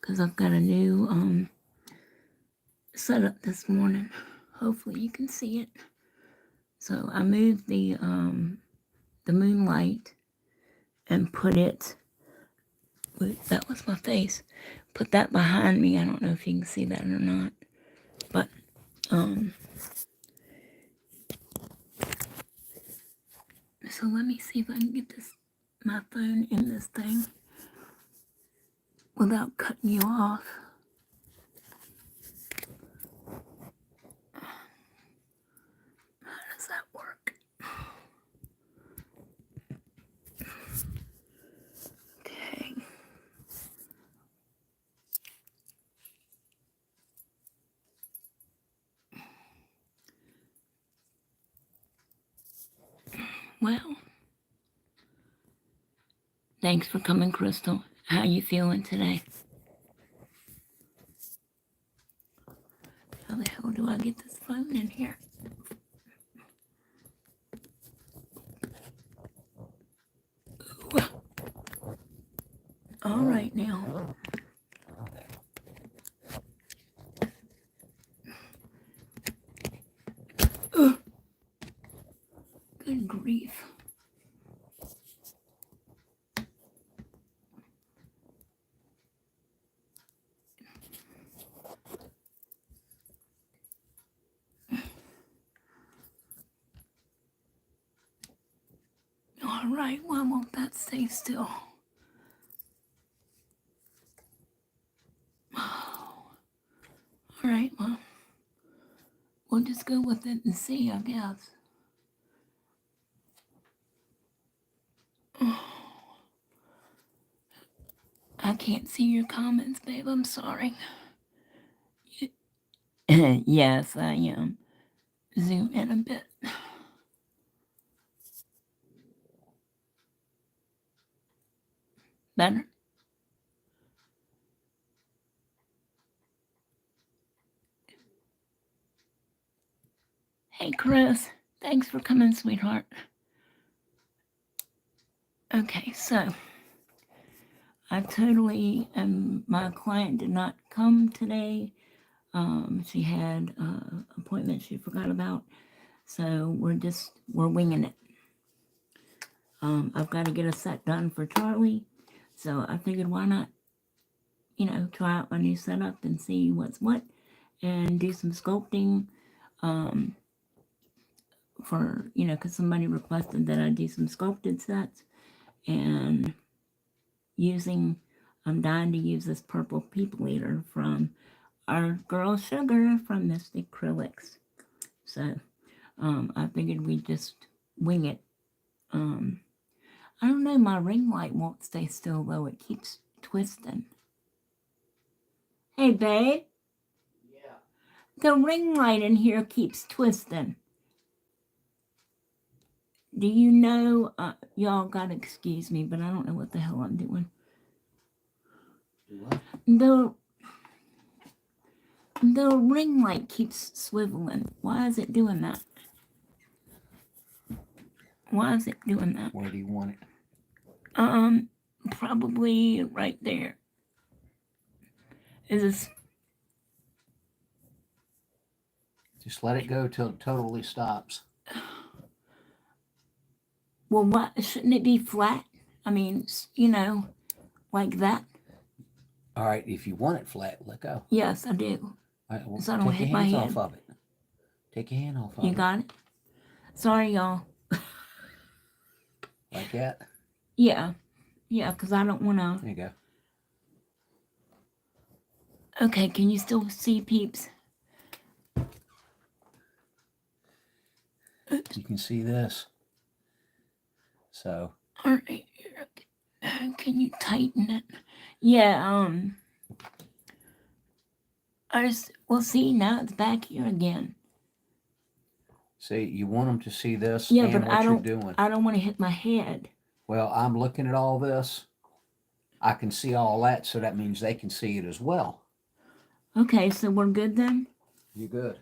because I've got a new setup this morning. Hopefully you can see it. So I moved the moonlight and put it, that was my face, put that behind me. I don't know if you can see that or not, but so let me see if I can get my phone in this thing without cutting you off. How does that work? Okay. Well, thanks for coming, Crystal. How you feeling today? How the hell do I get this phone in here? Ooh. All right now. Ugh. Good grief. All right, why won't that stay still? All right, well, we'll just go with it and see, I guess. I can't see your comments, babe. I'm sorry. Yes, I am. Zoom in a bit. Better? Hey, Chris. Thanks for coming, sweetheart. Okay, so I totally my client did not come today. She had an appointment she forgot about. So we're winging it. I've got to get a set done for Charlie. So I figured why not, try out my new setup and see what's what and do some sculpting. For, because somebody requested that I do some sculpted sets, and I'm dying to use this purple people eater from our girl Sugar from Mystic Acrylics. So I figured we'd just wing it. I don't know, my ring light won't stay still though, it keeps twisting. Hey babe. Yeah. The ring light in here keeps twisting. Do you know, y'all gotta excuse me, but I don't know what the hell I'm doing. What? The ring light keeps swiveling. Why is it doing that? Why is it doing that? Where do you want it? Probably right there. Is this? Just let it go till it totally stops. Well, what, shouldn't it be flat? I mean, like that. All right, if you want it flat, let go. Yes, I do. All right, well, So I don't take your hit my hands head. off of it. Take your hand off of it. You got it? Sorry, y'all. Like that? Yeah, because I don't want to. There you go. Okay, can you still see, peeps? Oops. You can see this. So. All right. Can you tighten it? Yeah. We'll see, now it's back here again. See, you want them to see this, yeah, and but what you're doing. I don't want to hit my head. Well, I'm looking at all this. I can see all that, so that means they can see it as well. Okay, so we're good then? You're good.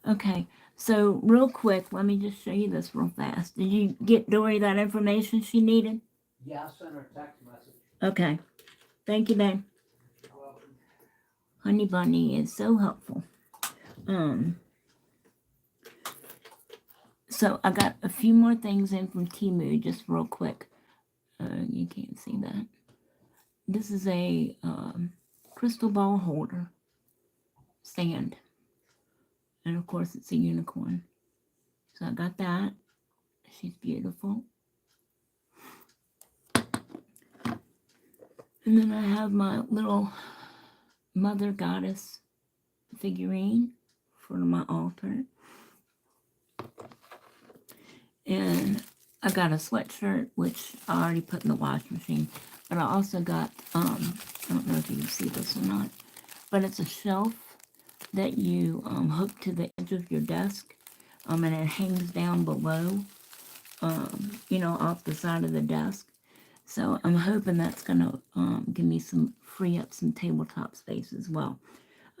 Okay, so real quick, let me just show you this real fast. Did you get Dory that information she needed? Yeah, I sent her a text message. Okay. Thank you, babe. You're welcome. Honey Bunny is so helpful. So I got a few more things in from Temu, just real quick. You can't see that. This is a crystal ball holder stand. And of course it's a unicorn. So I got that. She's beautiful. And then I have my little mother goddess figurine for my altar. And I got a sweatshirt, which I already put in the wash machine. But I also got, I don't know if you can see this or not, but it's a shelf that you hook to the edge of your desk. And it hangs down below, off the side of the desk. So I'm hoping that's going to give me free up some tabletop space as well.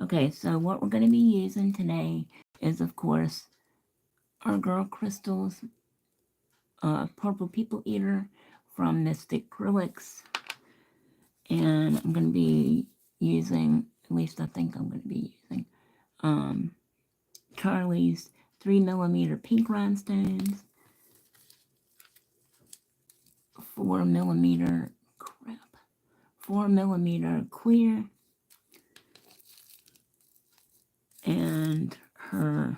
Okay, so what we're going to be using today is, of course, our girl Crystal's Purple People Eater from Mystic Acrylics. And I'm going to be using, at least I think I'm going to be using, Charlie's 3mm pink rhinestones, 4mm clear, and her,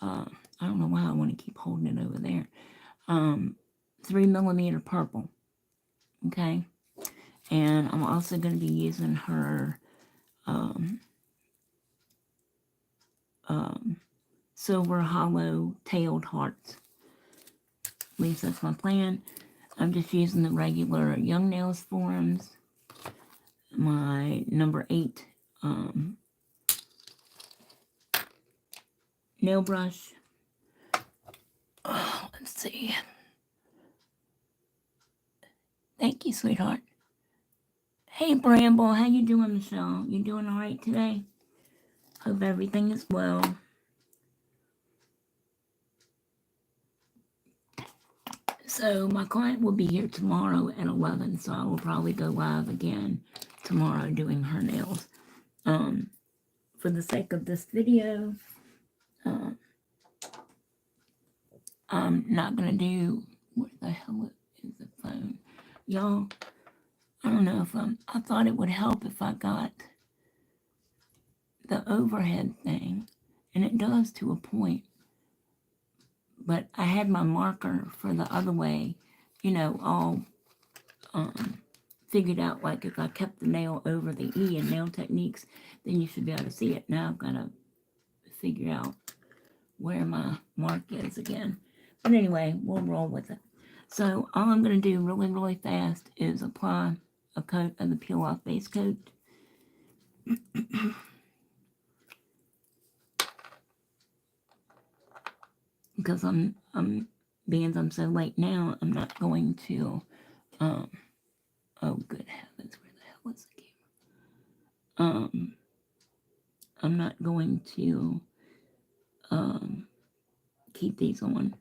I don't know why I want to keep holding it over there, 3mm purple, okay? And I'm also going to be using her silver hollow tailed hearts. At least that's my plan. I'm just using the regular Young Nails forms, my number 8 nail brush. Oh, let's see. Thank you, sweetheart. Hey, Bramble, how you doing, Michelle? You doing all right today? Hope everything is well. So my client will be here tomorrow at 11, so I will probably go live again tomorrow doing her nails. For the sake of this video, I'm not going to do, where the hell is the phone? Y'all, I don't know if I thought it would help if I got the overhead thing, and it does to a point. But I had my marker for the other way, all figured out. Like if I kept the nail over the E in NailTechniques, then you should be able to see it. Now I've got to figure out where my mark is again. But anyway, we'll roll with it. So all I'm going to do really, really fast is apply a coat of the peel-off base coat. Because I'm being so late now, I'm not going to, oh good heavens, where the hell is the camera? I'm not going to keep these on,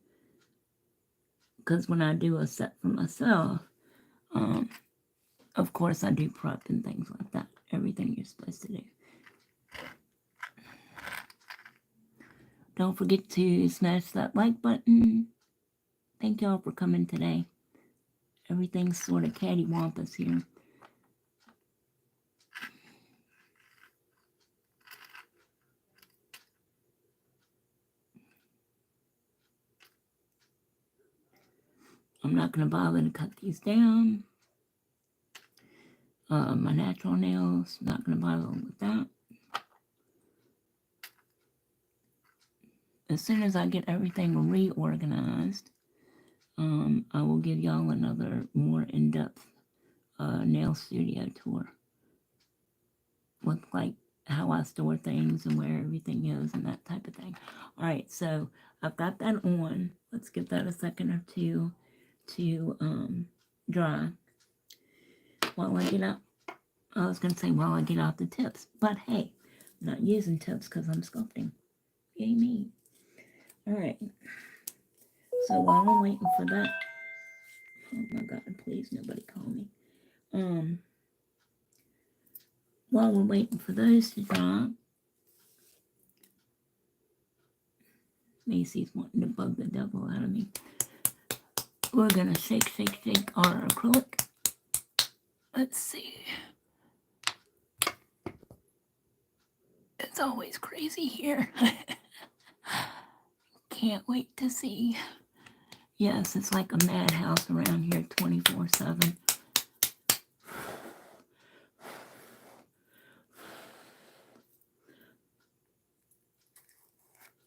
because when I do a set for myself, of course I do prep and things like that, everything you're supposed to do. Don't forget to smash that like button. Thank y'all for coming today. Everything's sort of cattywampus here. I'm not going to bother to cut these down. My natural nails, not going to bother with that. As soon as I get everything reorganized, I will give y'all another more in-depth nail studio tour with like how I store things and where everything is and that type of thing. All right, so I've got that on. Let's give that a second or two to dry. While I get out, I was going to say while I get out the tips, but hey, I'm not using tips because I'm sculpting. Yay me. All right. So while I'm waiting for that, oh my God, please nobody call me. while we're waiting for those to dry, Macy's wanting to bug the devil out of me. We're going to shake, shake, shake our acrylic. Let's see. It's always crazy here. Can't wait to see. Yes, it's like a madhouse around here 24/7.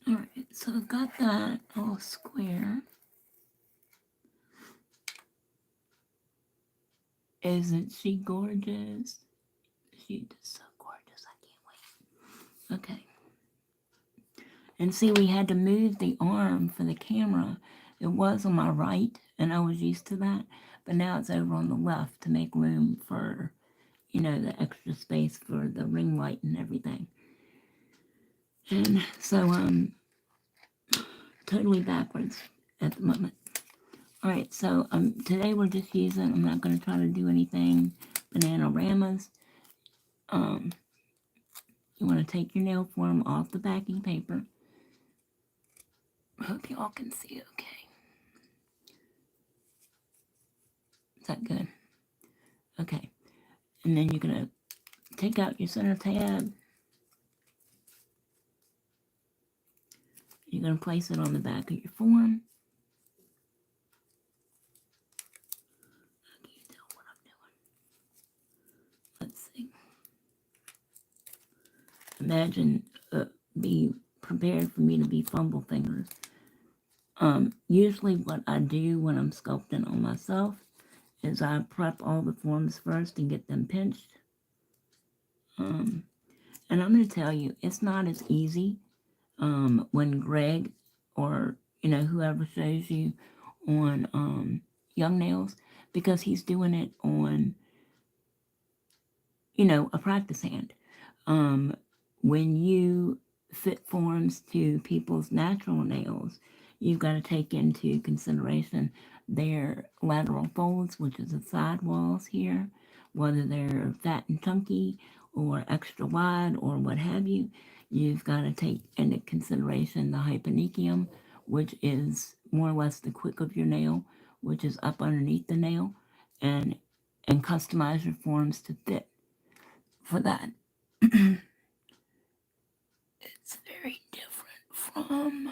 Alright, so I've got that all square. Isn't she gorgeous? She's just so gorgeous, I can't wait. Okay. And see, we had to move the arm for the camera. It was on my right, and I was used to that. But now it's over on the left to make room for, you know, the extra space for the ring light and everything. And so, totally backwards at the moment. All right, so today we're just using, I'm not going to try to do anything Banana-ramas. You want to take your nail form off the backing paper. I hope y'all can see okay. Is that good? Okay. And then you're going to take out your center tab. You're going to place it on the back of your form. I can't tell what I'm doing. Let's see. Imagine, be prepared for me to be fumble fingers. Usually what I do when I'm sculpting on myself is I prep all the forms first and get them pinched. And I'm going to tell you, it's not as easy when Greg or, you know, whoever shows you on young nails, because he's doing it on, you know, a practice hand. When you fit forms to people's natural nails, you've got to take into consideration their lateral folds, which is the side walls here, whether they're fat and chunky or extra wide or what have you. You've got to take into consideration the hyponychium, which is more or less the quick of your nail, which is up underneath the nail, and customize your forms to fit for that. It's very different from,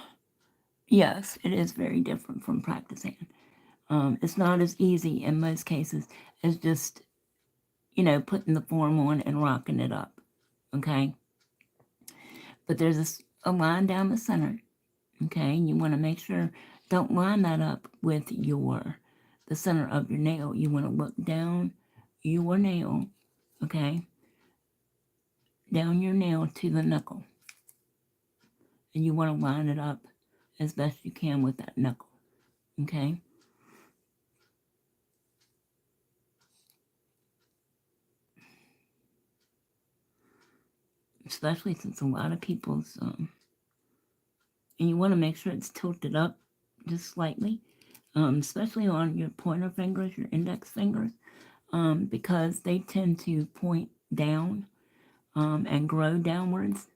yes, it is very different from practicing. It's not as easy in most cases as just, you know, putting the form on and rocking it up, okay? But there's a line down the center, okay? And you want to make sure, don't line that up with the center of your nail. You want to look down your nail, okay? Down your nail to the knuckle. And you want to line it up as best you can with that knuckle, okay? Especially since a lot of people's, and you want to make sure it's tilted up just slightly, especially on your pointer fingers, your index fingers, because they tend to point down and grow downwards.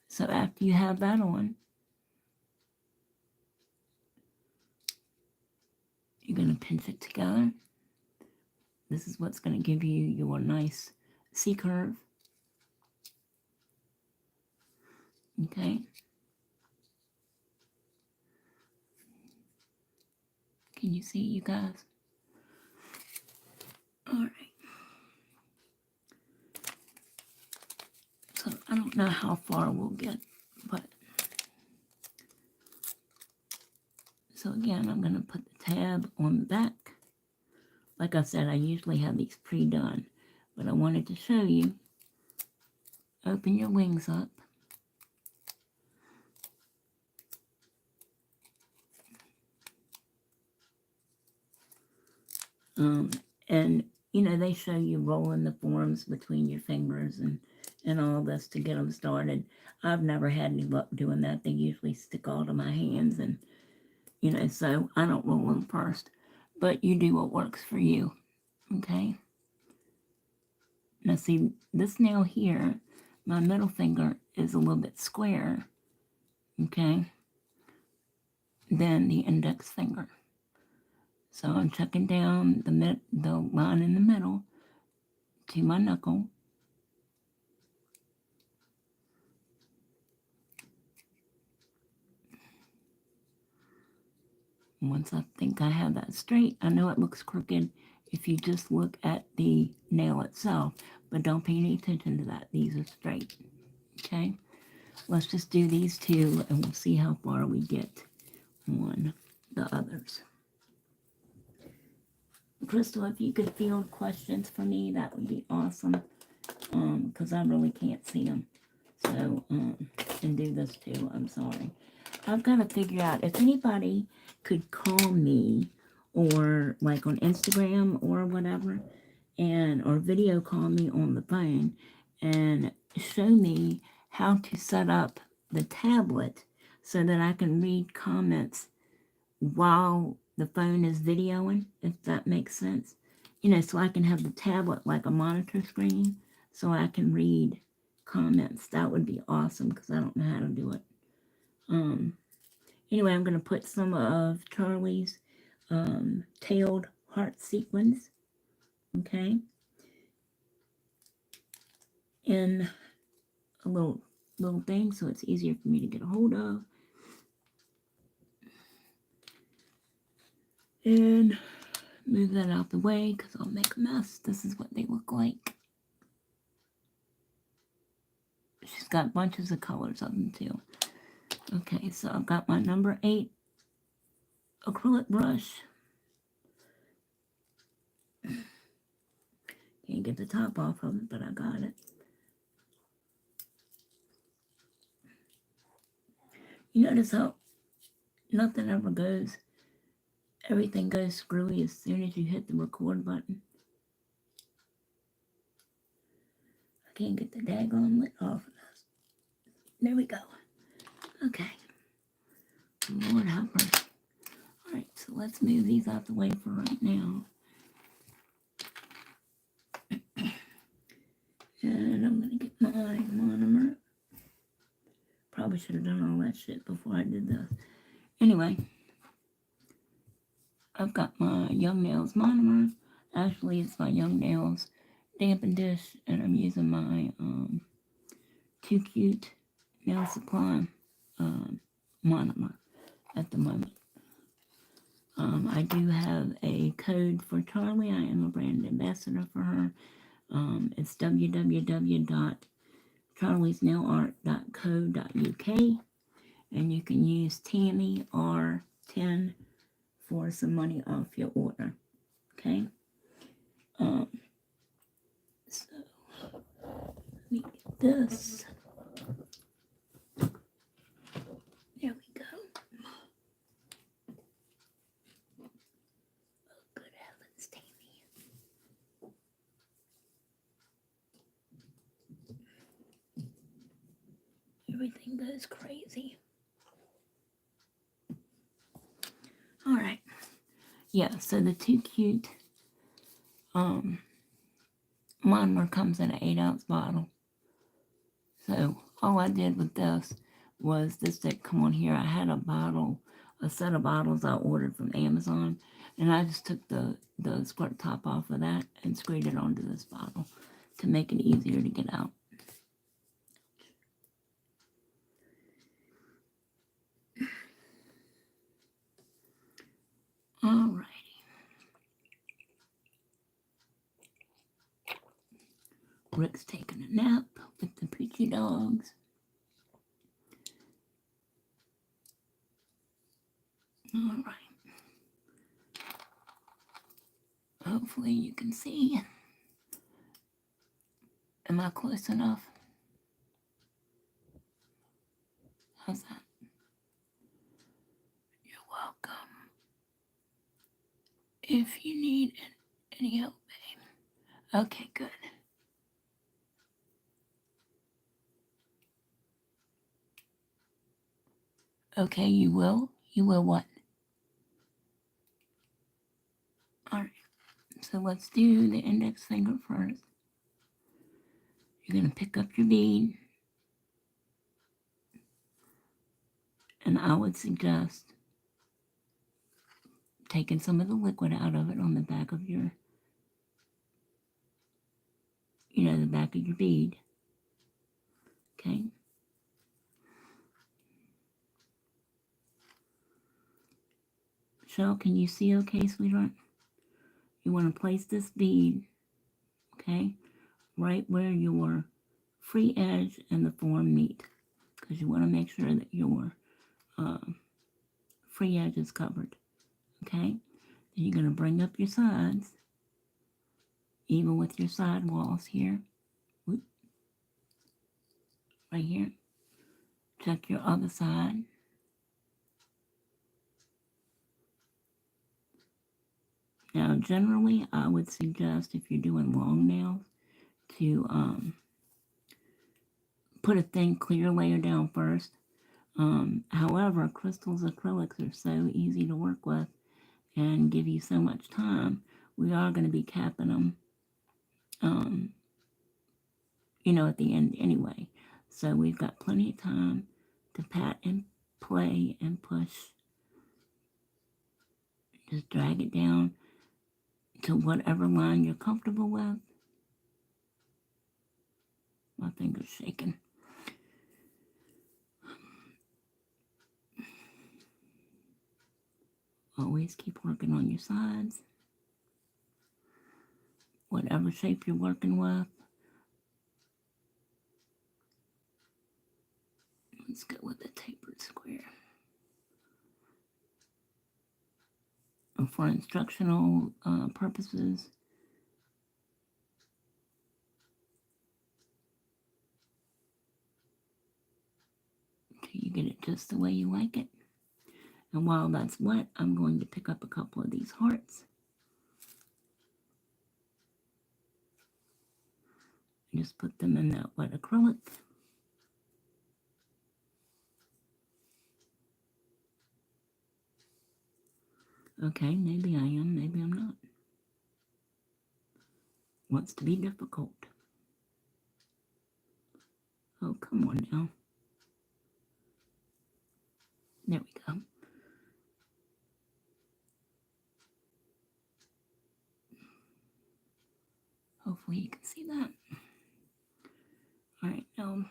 So after you have that on, you're going to pinch it together. This is what's going to give you your nice C-curve. Okay. Can you see, you guys? All right. So I don't know how far we'll get, but so again, I'm going to put the tab on the back. Like I said, I usually have these pre-done, but I wanted to show you. Open your wings up. And, you know, they show you rolling the forms between your fingers and all this to get them started. I've never had any luck doing that. They usually stick all to my hands and, you know, so I don't roll them first. But you do what works for you, okay? Now see, this nail here, my middle finger is a little bit square, okay, than the index finger. So I'm checking down the line in the middle to my knuckle. Once I think I have that straight, I know it looks crooked if you just look at the nail itself, but don't pay any attention to that. These are straight, okay? Let's just do these two and we'll see how far we get on the others. Crystal, if you could field questions for me, that would be awesome, because I really can't see them. So, and do this too, I'm sorry. I've got to figure out if anybody could call me or like on Instagram or whatever, and or video call me on the phone and show me how to set up the tablet so that I can read comments while the phone is videoing, if that makes sense. You know, so I can have the tablet like a monitor screen so I can read comments. That would be awesome because I don't know how to do it. Anyway, I'm going to put some of Charlie's tailed heart sequins, okay, in a little thing so it's easier for me to get a hold of. And move that out the way because I'll make a mess. This is what they look like. She's got bunches of colors of them too. Okay, so I've got my number 8 acrylic brush. Can't get the top off of it, but I got it. You notice how nothing ever goes, everything goes screwy as soon as you hit the record button. I can't get the daggone lid off of this. There we go. Okay. Lord have mercy. Alright, so let's move these out the way for right now. And I'm going to get my monomer. Probably should have done all that shit before I did this. Anyway, I've got my Young Nails monomer. Actually, it's my Young Nails dampen dish, and I'm using my Too Cute Nail Supply monomer at the moment. I do have a code for Charlie. I am a brand ambassador for her. It's www.charliesnailart.co.uk, and you can use Tammy R10 for some money off your order. Okay. So let me get this. There we go. Oh, good heavens, Tammy. Everything goes crazy. All right. Yeah, so the Too Cute monomer comes in an 8-ounce bottle. So all I did with this was this didn't come on here. I had a set of bottles I ordered from Amazon, and I just took the squirt top off of that and screwed it onto this bottle to make it easier to get out. Alrighty. Rick's taking a nap with the Poochie dogs. All right. Hopefully you can see. Am I close enough? How's that? You're welcome. If you need any help, babe. Okay, good. Okay, you will? You will what? Alright, so let's do the index finger first. You're going to pick up your bead, and I would suggest taking some of the liquid out of it on the back of your, the back of your bead. Okay. Shell, can you see okay, sweetheart? You want to place this bead, okay, right where your free edge and the form meet, because you want to make sure that your free edge is covered, okay? Then you're going to bring up your sides, even with your side walls here, right here. Check your other side. Now, generally, I would suggest if you're doing long nails to put a thin clear layer down first. However, crystals acrylics are so easy to work with and give you so much time. We are going to be capping them, at the end anyway. So we've got plenty of time to pat and play and push. Just drag it down to whatever line you're comfortable with. My finger's shaking. Always keep working on your sides. Whatever shape you're working with. Let's go with a tapered square. And for instructional purposes, until you get it just the way you like it. And while that's wet, I'm going to pick up a couple of these hearts. And just put them in that wet acrylic. Okay, maybe I am, maybe I'm not. Wants to be difficult. Oh, come on now. There we go. Hopefully you can see that. All right, now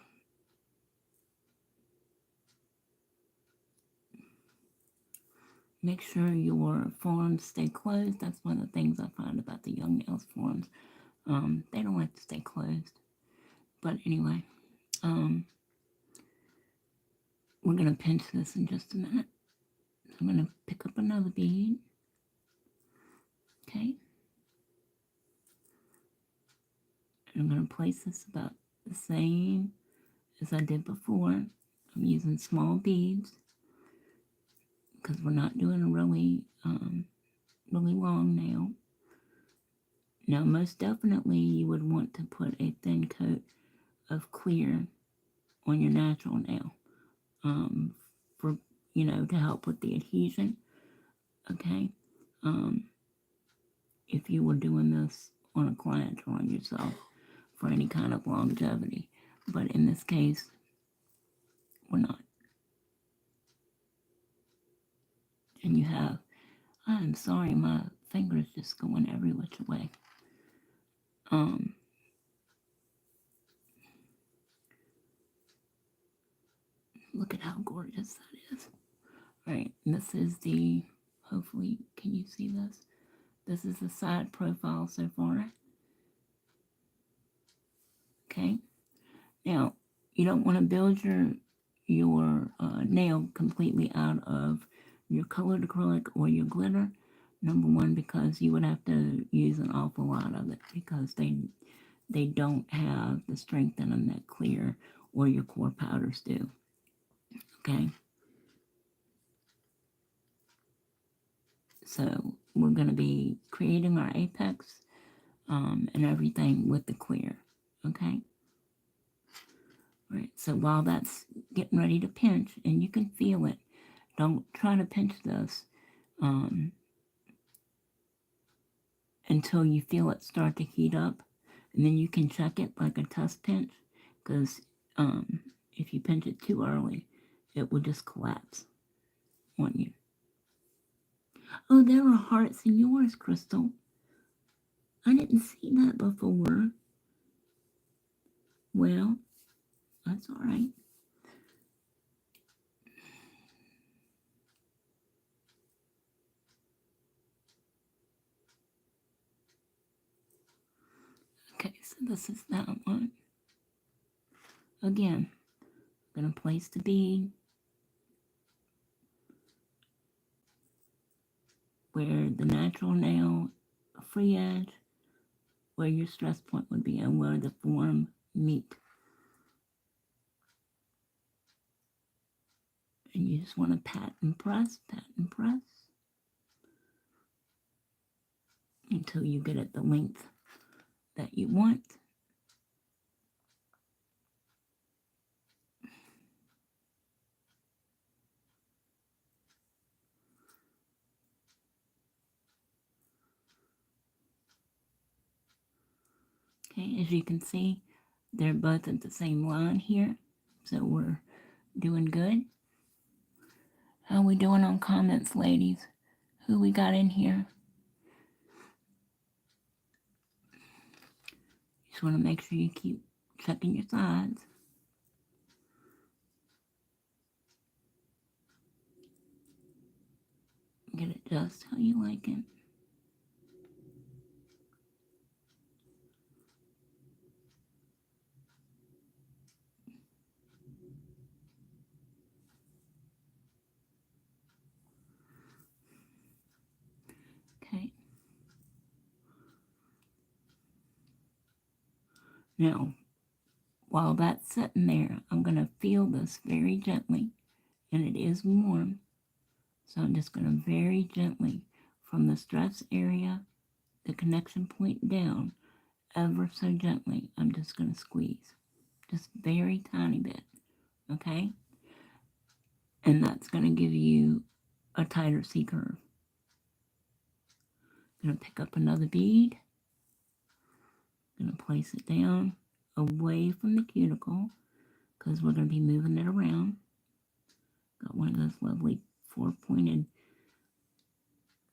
make sure your forms stay closed. That's one of the things I find about the Young Nails forms. They don't like to stay closed. But anyway, we're going to pinch this in just a minute. So I'm going to pick up another bead. Okay. And I'm going to place this about the same as I did before. I'm using small beads because we're not doing a really long nail. Now, most definitely you would want to put a thin coat of clear on your natural nail for, to help with the adhesion. Okay. If you were doing this on a client or on yourself for any kind of longevity. But in this case, we're not. And you have, I'm sorry, my finger's just going every which way. Look at how gorgeous that is. All right, this is the, hopefully, can you see this? This is the side profile so far. Okay. Now, you don't want to build your nail completely out of your colored acrylic or your glitter. Number one, because you would have to use an awful lot of it because they don't have the strength in them that clear or your core powders do. Okay. So we're going to be creating our apex and everything with the clear. Okay. All right. So while that's getting ready to pinch, and you can feel it, don't try to pinch this until you feel it start to heat up. And then you can check it like a test pinch, because if you pinch it too early, it will just collapse on you. Oh, there are hearts in yours, Crystal. I didn't see that before. Well, that's all right. Okay, so this is that one. Again, I'm going to place the bead where the natural nail, free edge, where your stress point would be, and where the form meet. And you just want to pat and press until you get it the length that you want. Okay, as you can see, they're both at the same line here, so we're doing good. How we doing on comments, ladies? Who we got in here? Just want to make sure you keep checking your sides. Get it just how you like it. Okay. Now, while that's sitting there, I'm going to feel this very gently, and it is warm. So I'm just going to very gently, from the stress area, the connection point down, ever so gently, I'm just going to squeeze. Just very tiny bit, okay? And that's going to give you a tighter C curve. I'm going to pick up another bead. I'm going to place it down away from the cuticle, because we're going to be moving it around. Got one of those lovely 4-pointed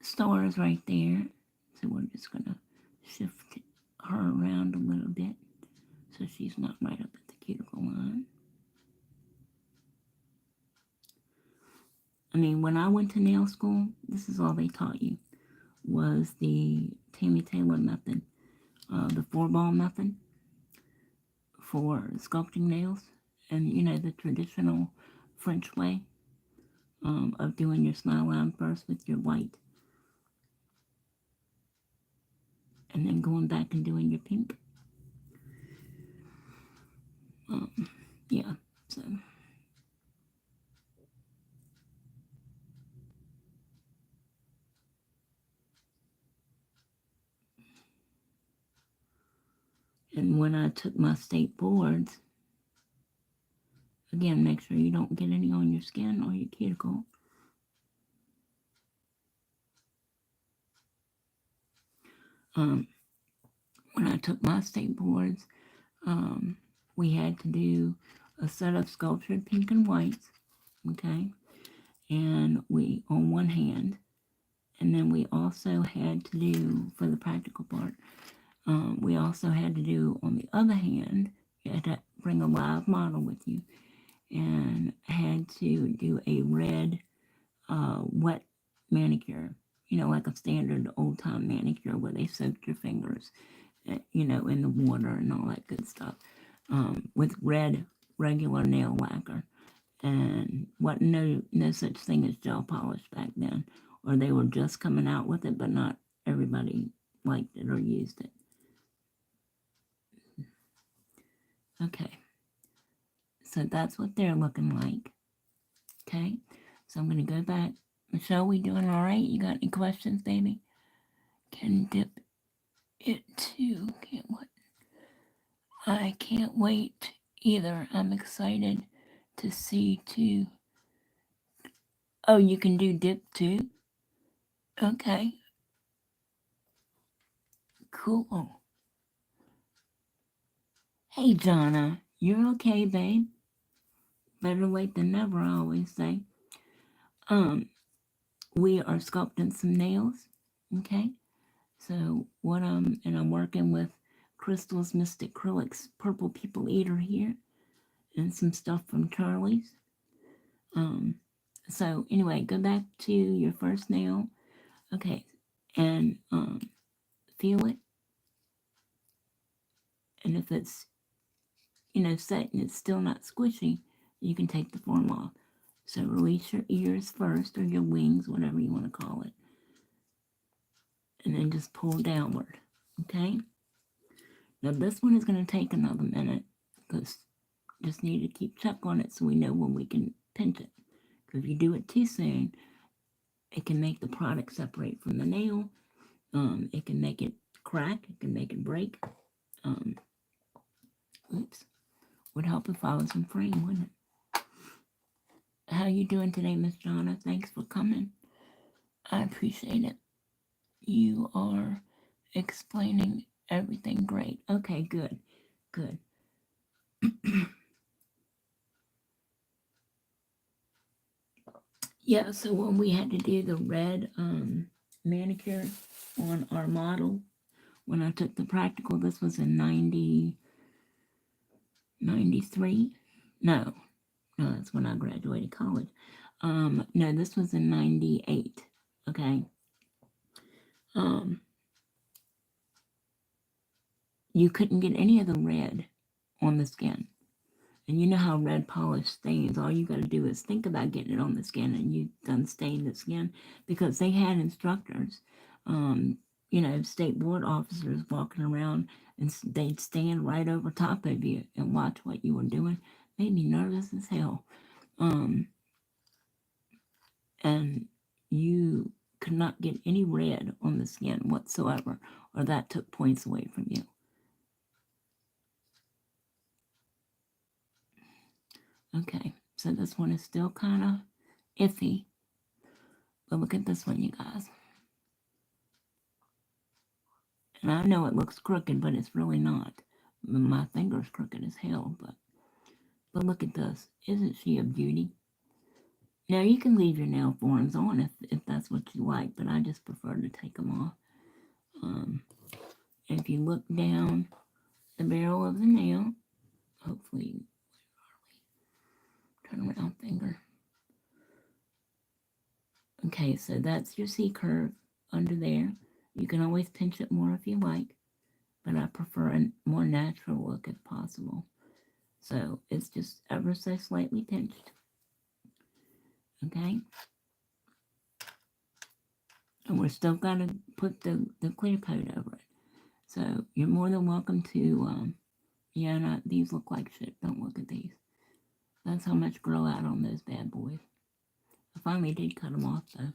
stars right there. So we're just going to shift her around a little bit so she's not right up at the cuticle line. I mean, when I went to nail school, this is all they taught you, was the Tammy Taylor method, the 4-ball method for sculpting nails, and you know, the traditional French way of doing your smile line first with your white, and then going back and doing your pink. Yeah, so. And when I took my state boards, again, make sure you don't get any on your skin or your cuticle. When I took my state boards, we had to do a set of sculptured pink and whites, okay? And we, on one hand, and then we also had to do, for the practical part, we also had to do, on the other hand, you had to bring a live model with you, and had to do a red wet manicure, you know, like a standard old-time manicure where they soaked your fingers, you know, in the water and all that good stuff, with red regular nail lacquer. And what no such thing as gel polish back then, or they were just coming out with it, but not everybody liked it or used it. Okay, so that's what they're looking like. Okay, so I'm going to go back. Michelle, we doing all right? You got any questions, baby? Can dip it too. Can't wait. I can't wait either. I'm excited to see too. Oh, you can do dip too? Okay. Cool. Hey, Donna, you're okay, babe? Better late than never, I always say. Um, we are sculpting some nails, okay? So I'm working with Crystal's Mystic Acrylics Purple People Eater here, and some stuff from Charlie's. So anyway, go back to your first nail, okay, and feel it. And if it's set and it's still not squishy, you can take the form off. So release your ears first, or your wings, whatever you want to call it, and then just pull downward, okay? Now this one is going to take another minute, because just need to keep check on it so we know when we can pinch it. Because if you do it too soon, it can make the product separate from the nail. It can make it crack. It can make it break. Oops. Would help if I was in frame, wouldn't it? How you doing today, Miss Jonna? Thanks for coming. I appreciate it. You are explaining everything great. Okay, good. Good. Yeah, so when we had to do the red manicure on our model, when I took the practical, this was in 93. No, that's when I graduated college. No, this was in 98. Okay. You couldn't get any of the red on the skin. And you know how red polish stains. All you got to do is think about getting it on the skin, and you've done stained the skin, because they had instructors, state board officers walking around, and they'd stand right over top of you and watch what you were doing. Made me nervous as hell. And you could not get any red on the skin whatsoever, or that took points away from you. Okay, so this one is still kind of iffy. But look at this one, you guys. And I know it looks crooked, but it's really not. My finger's crooked as hell, but look at this. Isn't she a beauty? Now, you can leave your nail forms on if that's what you like, but I just prefer to take them off. If you look down the barrel of the nail, hopefully, turn around finger. Okay, so that's your C curve under there. You can always pinch it more if you like, but I prefer a more natural look if possible. So it's just ever so slightly pinched. Okay? And we're still got to put the clear coat over it. So you're more than welcome to, these look like shit. Don't look at these. That's how much grow out on those bad boys. I finally did cut them off, though.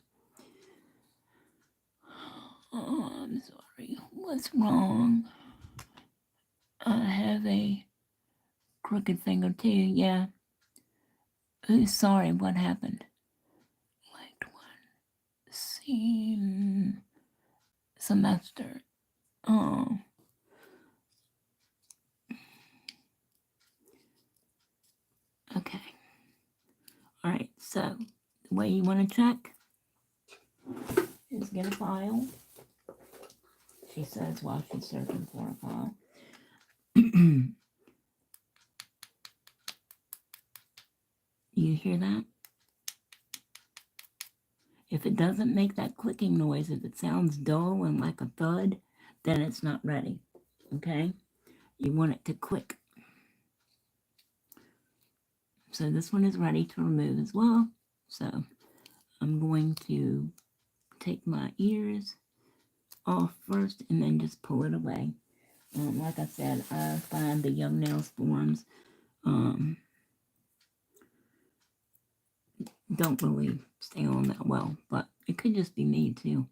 Oh, I'm sorry. What's wrong? I have a crooked finger, too. Yeah. Who's sorry? What happened? Like one seam semester. Oh. Okay. All right. So the way you want to check is get a file. She says while she's searching for a file. You hear that? If it doesn't make that clicking noise, if it sounds dull and like a thud, then it's not ready. Okay? You want it to click. So this one is ready to remove as well. So I'm going to take my ears off first and then just pull it away. Like I said, I find the Young Nails forms don't really stay on that well, but it could just be me too.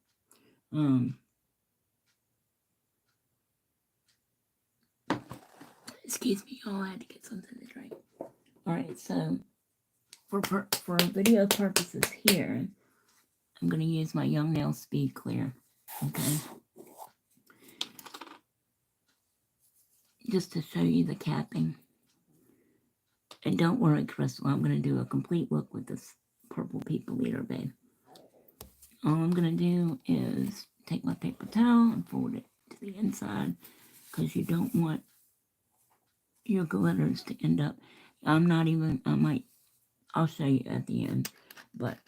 Excuse me, y'all, I had to get something to drink. All right, so for video purposes here, I'm going to use my Young Nail Speed Clear. Okay. just to show you the capping. And don't worry, Crystal, I'm going to do a complete look with this purple people eater, babe. All I'm going to do is take my paper towel and fold it to the inside because you don't want your glitters to end up. I'll show you at the end, but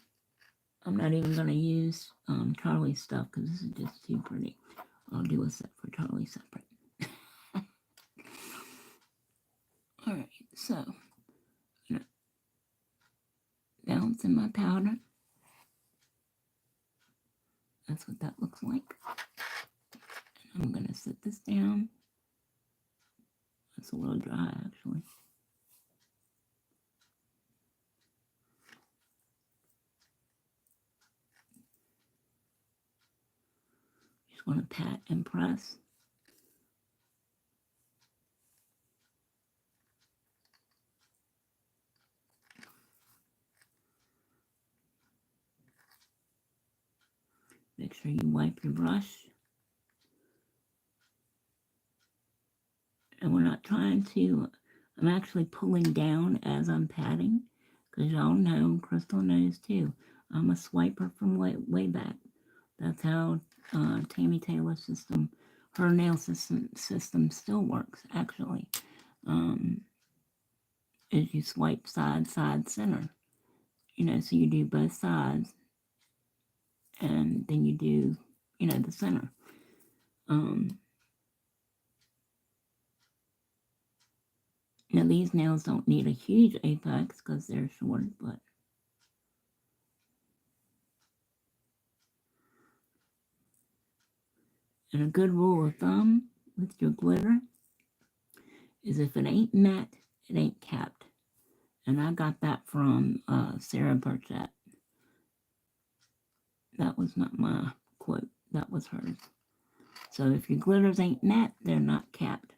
I'm not even going to use Charlie's stuff because this is just too pretty. I'll do a set for Charlie separate. Alright, so I'm going to balance in my powder. That's what that looks like. And I'm going to set this down. It's a little dry, actually. Just want to pat and press. Make sure you wipe your brush. And we're not trying to, I'm actually pulling down as I'm patting, because y'all know, Crystal knows too, I'm a swiper from way back. That's how Tammy Taylor's system, her nail system still works, actually. Is you swipe side, center. So you do both sides, and then you do, the center. Now these nails don't need a huge apex because they're short, but and a good rule of thumb with your glitter is if it ain't matte, it ain't capped. And I got that from Sarah Burchett. That was not my quote. That was hers. So if your glitters ain't matte, they're not capped.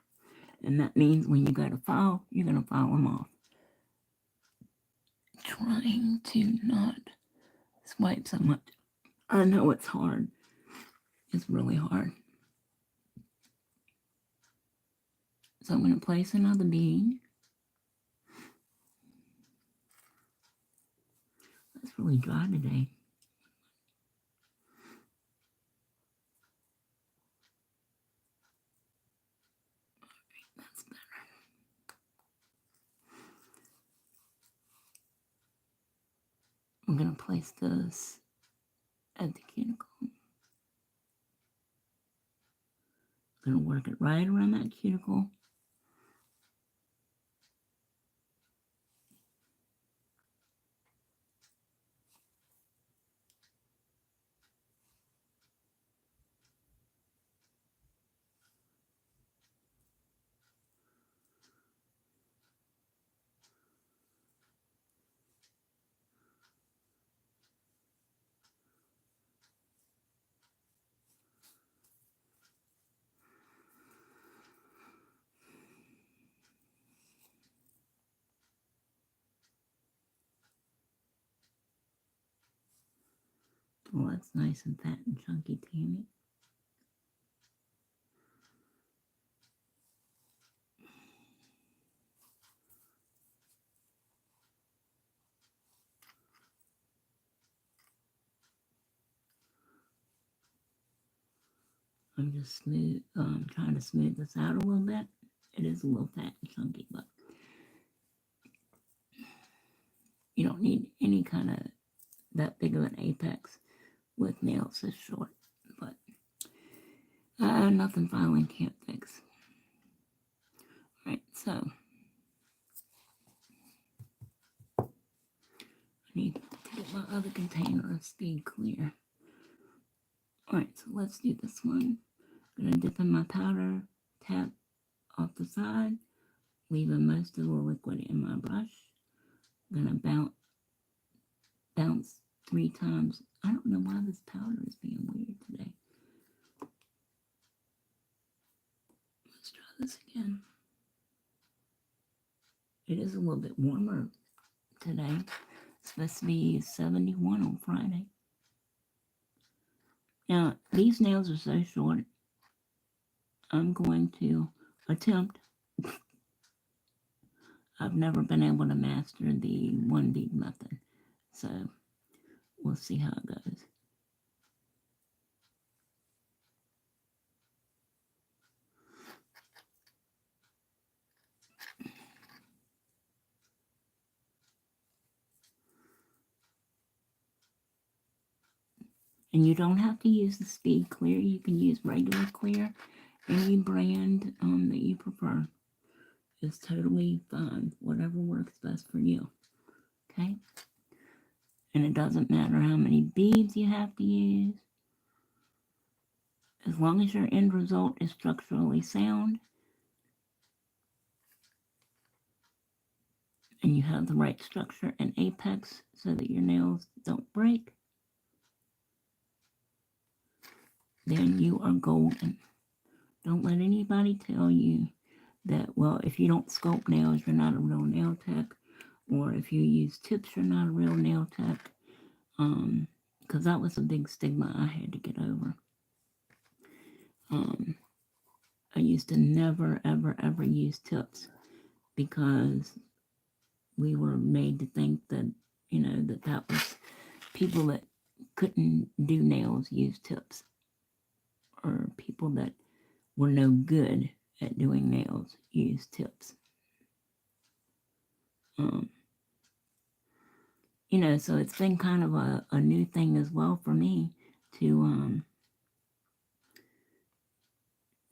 And that means when you go to file, you're going to file them off. Trying to not swipe so much. I know it's hard. It's really hard. So I'm going to place another bead. It's really dry today. That's better. I'm going to place this at the cuticle. I'm going to work it right around that cuticle. Oh, that's nice and fat and chunky, Tammy. I'm just trying to smooth this out a little bit. It is a little fat and chunky, but you don't need any kind of that big of an apex with nails this short. But nothing filing can't fix. Alright, so I need to get my other container of Speed Clear. Alright, so let's do this one. I'm going to dip in my powder, tap off the side, leaving most of the liquid in my brush. I'm going to bounce 3 times. I don't know why this powder is being weird today. Let's try this again. It is a little bit warmer today. It's supposed to be 71 on Friday. Now, these nails are so short, I'm going to attempt I've never been able to master the one bead method. So we'll see how it goes. And you don't have to use the speed clear. You can use regular clear. Any brand that you prefer is totally fine. Whatever works best for you. Okay? And it doesn't matter how many beads you have to use. As long as your end result is structurally sound and you have the right structure and apex so that your nails don't break, then you are golden. Don't let anybody tell you that, well, if you don't sculpt nails, you're not a real nail tech, or if you use tips, you're not a real nail tech, because that was a big stigma I had to get over. I used to never, ever, ever use tips because we were made to think that, that was people that couldn't do nails use tips, or people that were no good at doing nails use tips. So it's been kind of a new thing as well for me to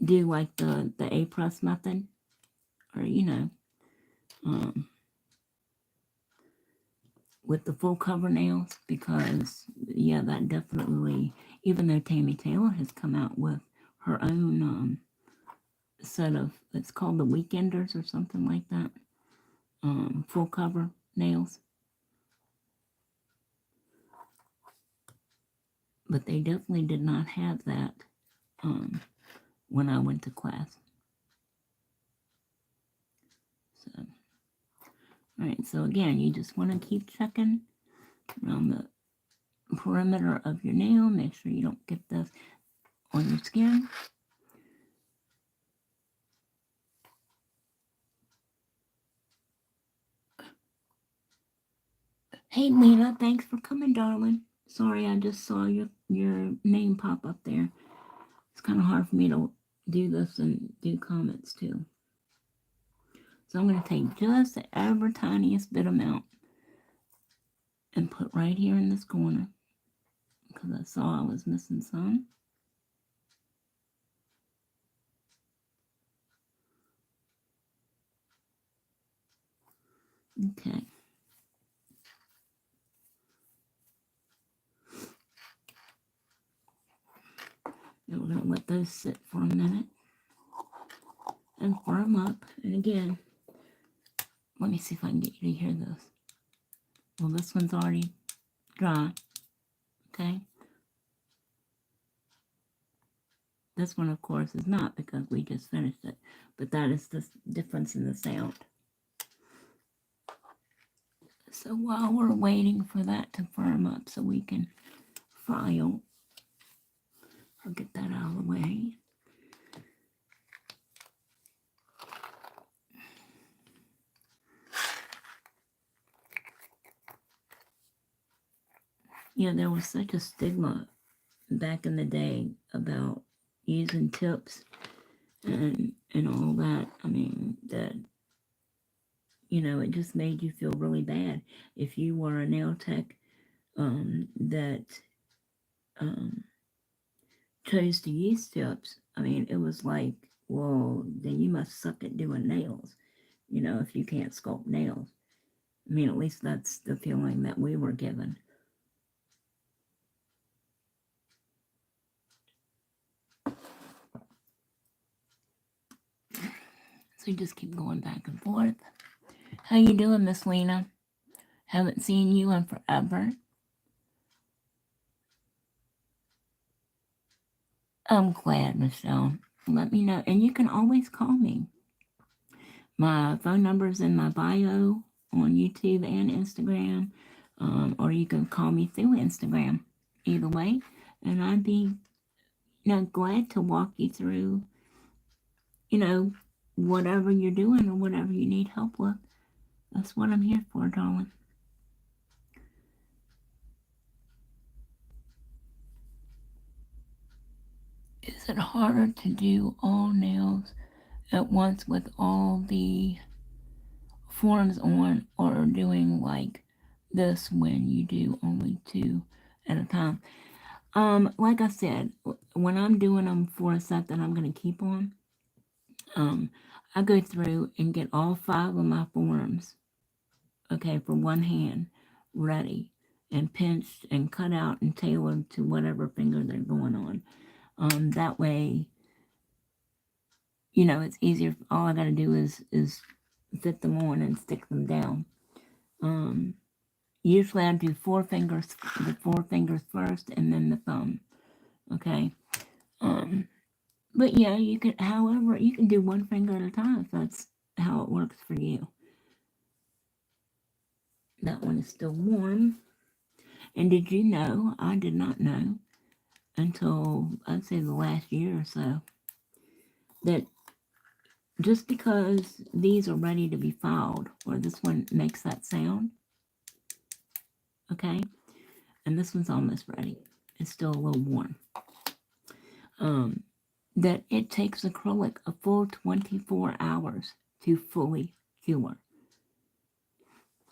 do like the A-press method, or with the full cover nails, because yeah, that definitely, even though Tammy Taylor has come out with her own set of, it's called the Weekenders or something like that, full cover nails, but they definitely did not have that when I went to class. So, all right, so again, you just want to keep checking around the perimeter of your nail. Make sure you don't get this on your skin. Hey, Lena, thanks for coming, darling. Sorry, I just saw your name pop up there. It's kind of hard for me to do this and do comments too. So I'm going to take just the ever tiniest bit amount and put right here in this corner, because I saw I was missing some. Okay. Now we're going to let those sit for a minute and firm up. And again, let me see if I can get you to hear this. Well, this one's already dry. Okay. This one, of course, is not, because we just finished it. But that is the difference in the sound. So while we're waiting for that to firm up so we can file, I'll get that out of the way. Yeah, there was such a stigma back in the day about using tips and all that. I mean, that, it just made you feel really bad if you were a nail tech that chose to use tips. I mean, it was like, well, then you must suck at doing nails, if you can't sculpt nails. I mean, at least that's the feeling that we were given. So you just keep going back and forth. How you doing, Miss Lena? Haven't seen you in forever. I'm glad, Michelle. Let me know. And you can always call me. My phone number is in my bio on YouTube and Instagram. Or you can call me through Instagram. Either way. And I'd be glad to walk you through, whatever you're doing or whatever you need help with. That's what I'm here for, darling. Is it harder to do all nails at once with all the forms on, or doing like this when you do only 2 at a time? Like I said, when I'm doing them for a set that I'm going to keep on, I go through and get all 5 of my forms, okay, for one hand, ready and pinched and cut out and tailored to whatever finger they're going on. That way, it's easier. All I got to do is fit them on and stick them down. Usually I do the 4 fingers first, and then the thumb. Okay. But yeah, however, you can do 1 finger at a time if that's how it works for you. That one is still warm. And did you know, I did not know until I'd say the last year or so, that just because these are ready to be filed, or this one makes that sound, okay, and this one's almost ready, it's still a little warm, that it takes acrylic a full 24 hours to fully cure.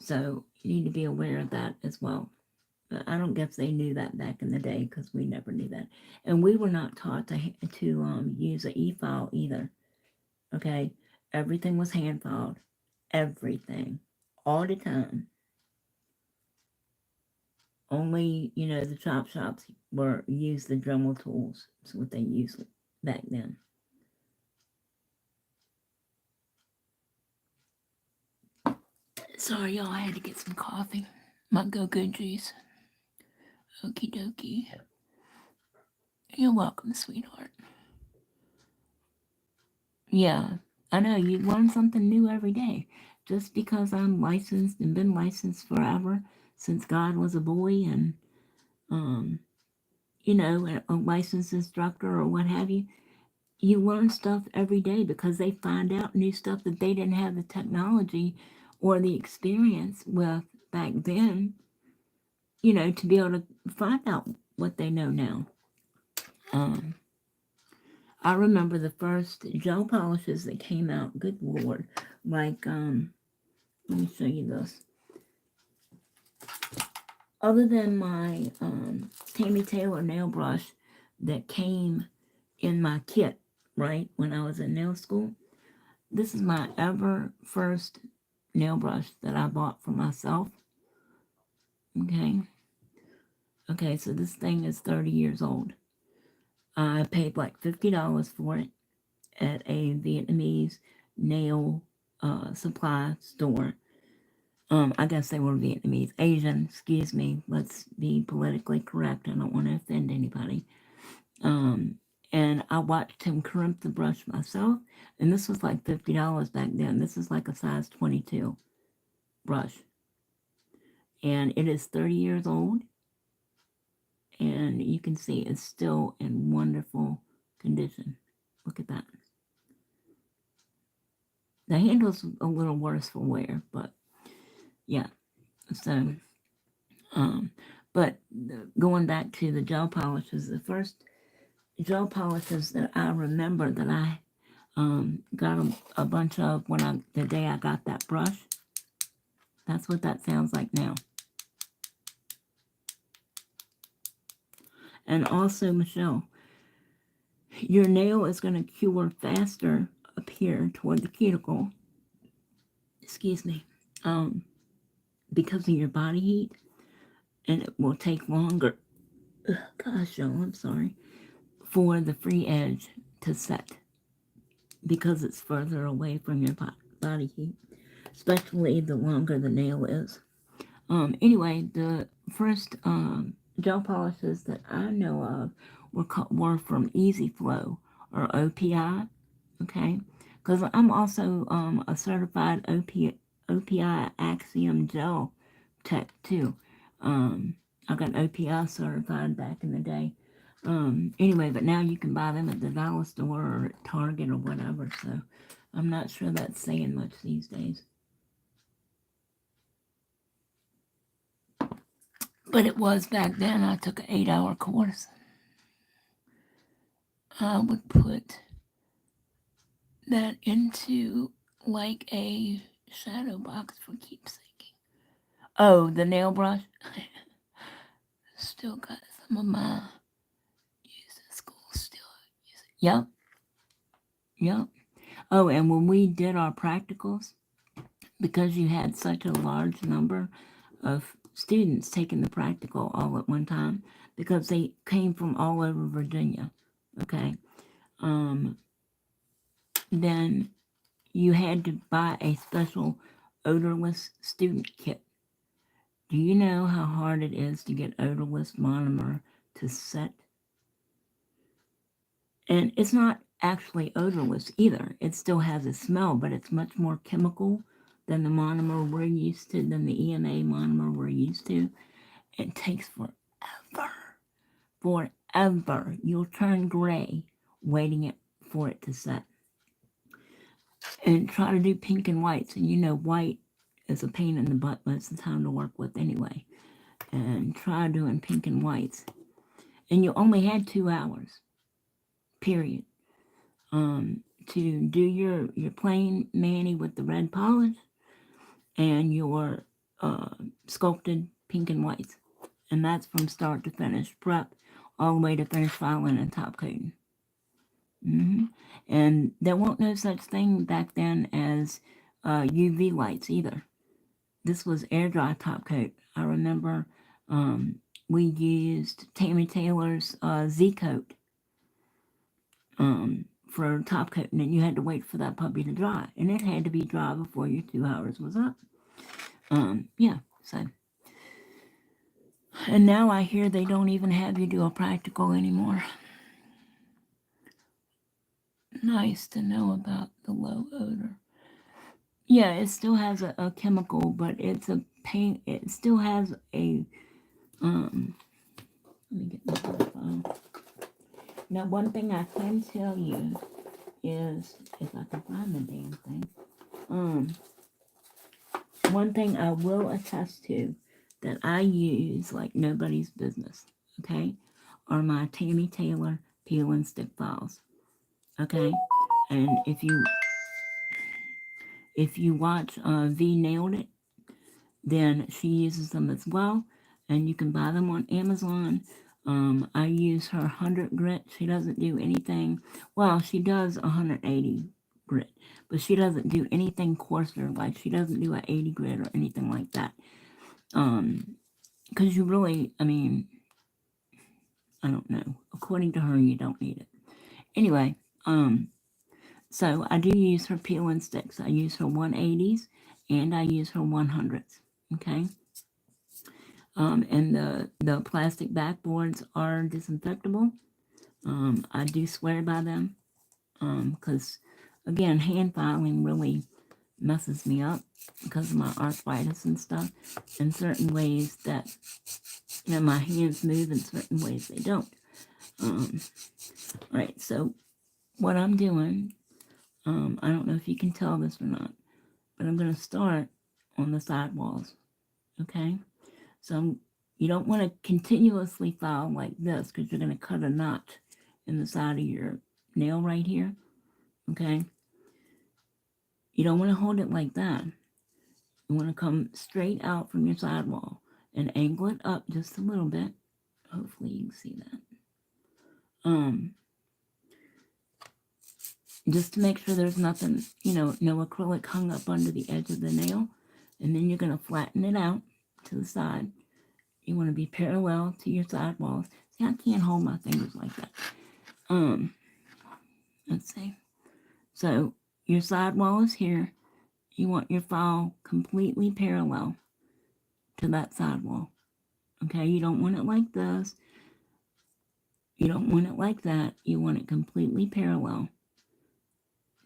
So you need to be aware of that as well. I don't guess they knew that back in the day, because we never knew that. And we were not taught to use an e-file either. Okay? Everything was hand filed. Everything. All the time. Only, the chop shops used the Dremel tools. That's what they used back then. Sorry, y'all, I had to get some coffee. My go-go juice. Okie dokie. You're welcome, sweetheart. Yeah, I know, you learn something new every day. Just because I'm licensed and been licensed forever, since God was a boy, and, a licensed instructor or what have you, you learn stuff every day because they find out new stuff that they didn't have the technology or the experience with back then, to be able to find out what they know now. I remember the first gel polishes that came out, good Lord, like, let me show you this. Other than my Tammy Taylor nail brush that came in my kit, right, when I was in nail school, this is my ever first nail brush that I bought for myself. Okay, so this thing is 30 years old. I paid like $50 for it at a Vietnamese nail supply store. I guess they were Vietnamese, Asian, excuse me. Let's be politically correct. I don't want to offend anybody. And I watched him crimp the brush myself, and this was like $50 back then. This is like a size 22 brush. And it is 30 years old, and you can see it's still in wonderful condition. Look at that. The handle's a little worse for wear, but yeah. So, but going back to the gel polishes, the first gel polishes that I remember that I got a bunch of the day I got that brush. That's what that sounds like now. And also, Michelle, your nail is going to cure faster up here toward the cuticle. Excuse me. Because of your body heat, and it will take longer. Gosh, y'all, I'm sorry. For the free edge to set, because it's further away from your body heat, especially the longer the nail is. Anyway, the first gel polishes that I know of were from Easy Flow, or OPI, okay? Because I'm also a certified OPI Axiom gel tech too. I got OPI certified back in the day. Anyway, but now you can buy them at the dollar store or at Target or whatever. So I'm not sure that's saying much these days. But it was back then. I took an 8-hour course. I would put that into like a shadow box for keepsaking. Oh, the nail brush. Still got some of my use at school. Still use it. Yep. Yep. Oh, and when we did our practicals, because you had such a large number of students taking the practical all at one time, because they came from all over Virginia, okay, then you had to buy a special odorless student kit. Do you know how hard it is to get odorless monomer to set? And it's not actually odorless either. It still has a smell, but it's much more chemical than the monomer we're used to, than the EMA monomer we're used to. It takes forever. Forever. You'll turn gray waiting for it to set. And try to do pink and whites. And you know white is a pain in the butt most of the time to work with anyway. And try doing pink and whites. And you only had 2 hours. Period. To do your plain mani with the red polish and your sculpted pink and whites. And that's from start to finish, prep all the way to finish filing and top coating. And there won't no such thing back then as UV lights either. This was air dry top coat. I remember we used Tammy Taylor's Z coat for top coating, and you had to wait for that puppy to dry, and it had to be dry before your 2 hours was up. Yeah, so. And now I hear they don't even have you do a practical anymore. Nice to know about the low odor. Yeah, it still has a chemical, but it's a paint. It still has a let me get my file. Now, one thing I can tell you is, if I can find the damn thing, one thing I will attest to that I use like nobody's business, okay, are my Tammy Taylor peel and stick files, okay? And if you watch V Nailed It, then she uses them as well, and you can buy them on Amazon. I use her 100 grit. She doesn't do anything. Well, she does 180 grit, but she doesn't do anything coarser. Like she doesn't do an 80 grit or anything like that. Because you really, I mean, I don't know. According to her, you don't need it. Anyway, so I do use her peel and sticks. I use her 180s and I use her 100s. Okay. And the plastic backboards are disinfectable. I do swear by them because, again, hand filing really messes me up because of my arthritis and stuff, in certain ways that, you know, my hands move, in certain ways they don't. All right, so what I'm doing, I don't know if you can tell this or not, but I'm going to start on the sidewalls, okay? So you don't want to continuously file like this because you're going to cut a notch in the side of your nail right here, okay? You don't want to hold it like that. You want to come straight out from your sidewall and angle it up just a little bit. Hopefully you can see that. Just to make sure there's nothing, you know, no acrylic hung up under the edge of the nail. And then you're going to flatten it out to the side. You want to be parallel to your sidewalls. See, I can't hold my fingers like that. Let's see. So your sidewall is here. You want your file completely parallel to that sidewall. Okay, you don't want it like this. You don't want it like that. You want it completely parallel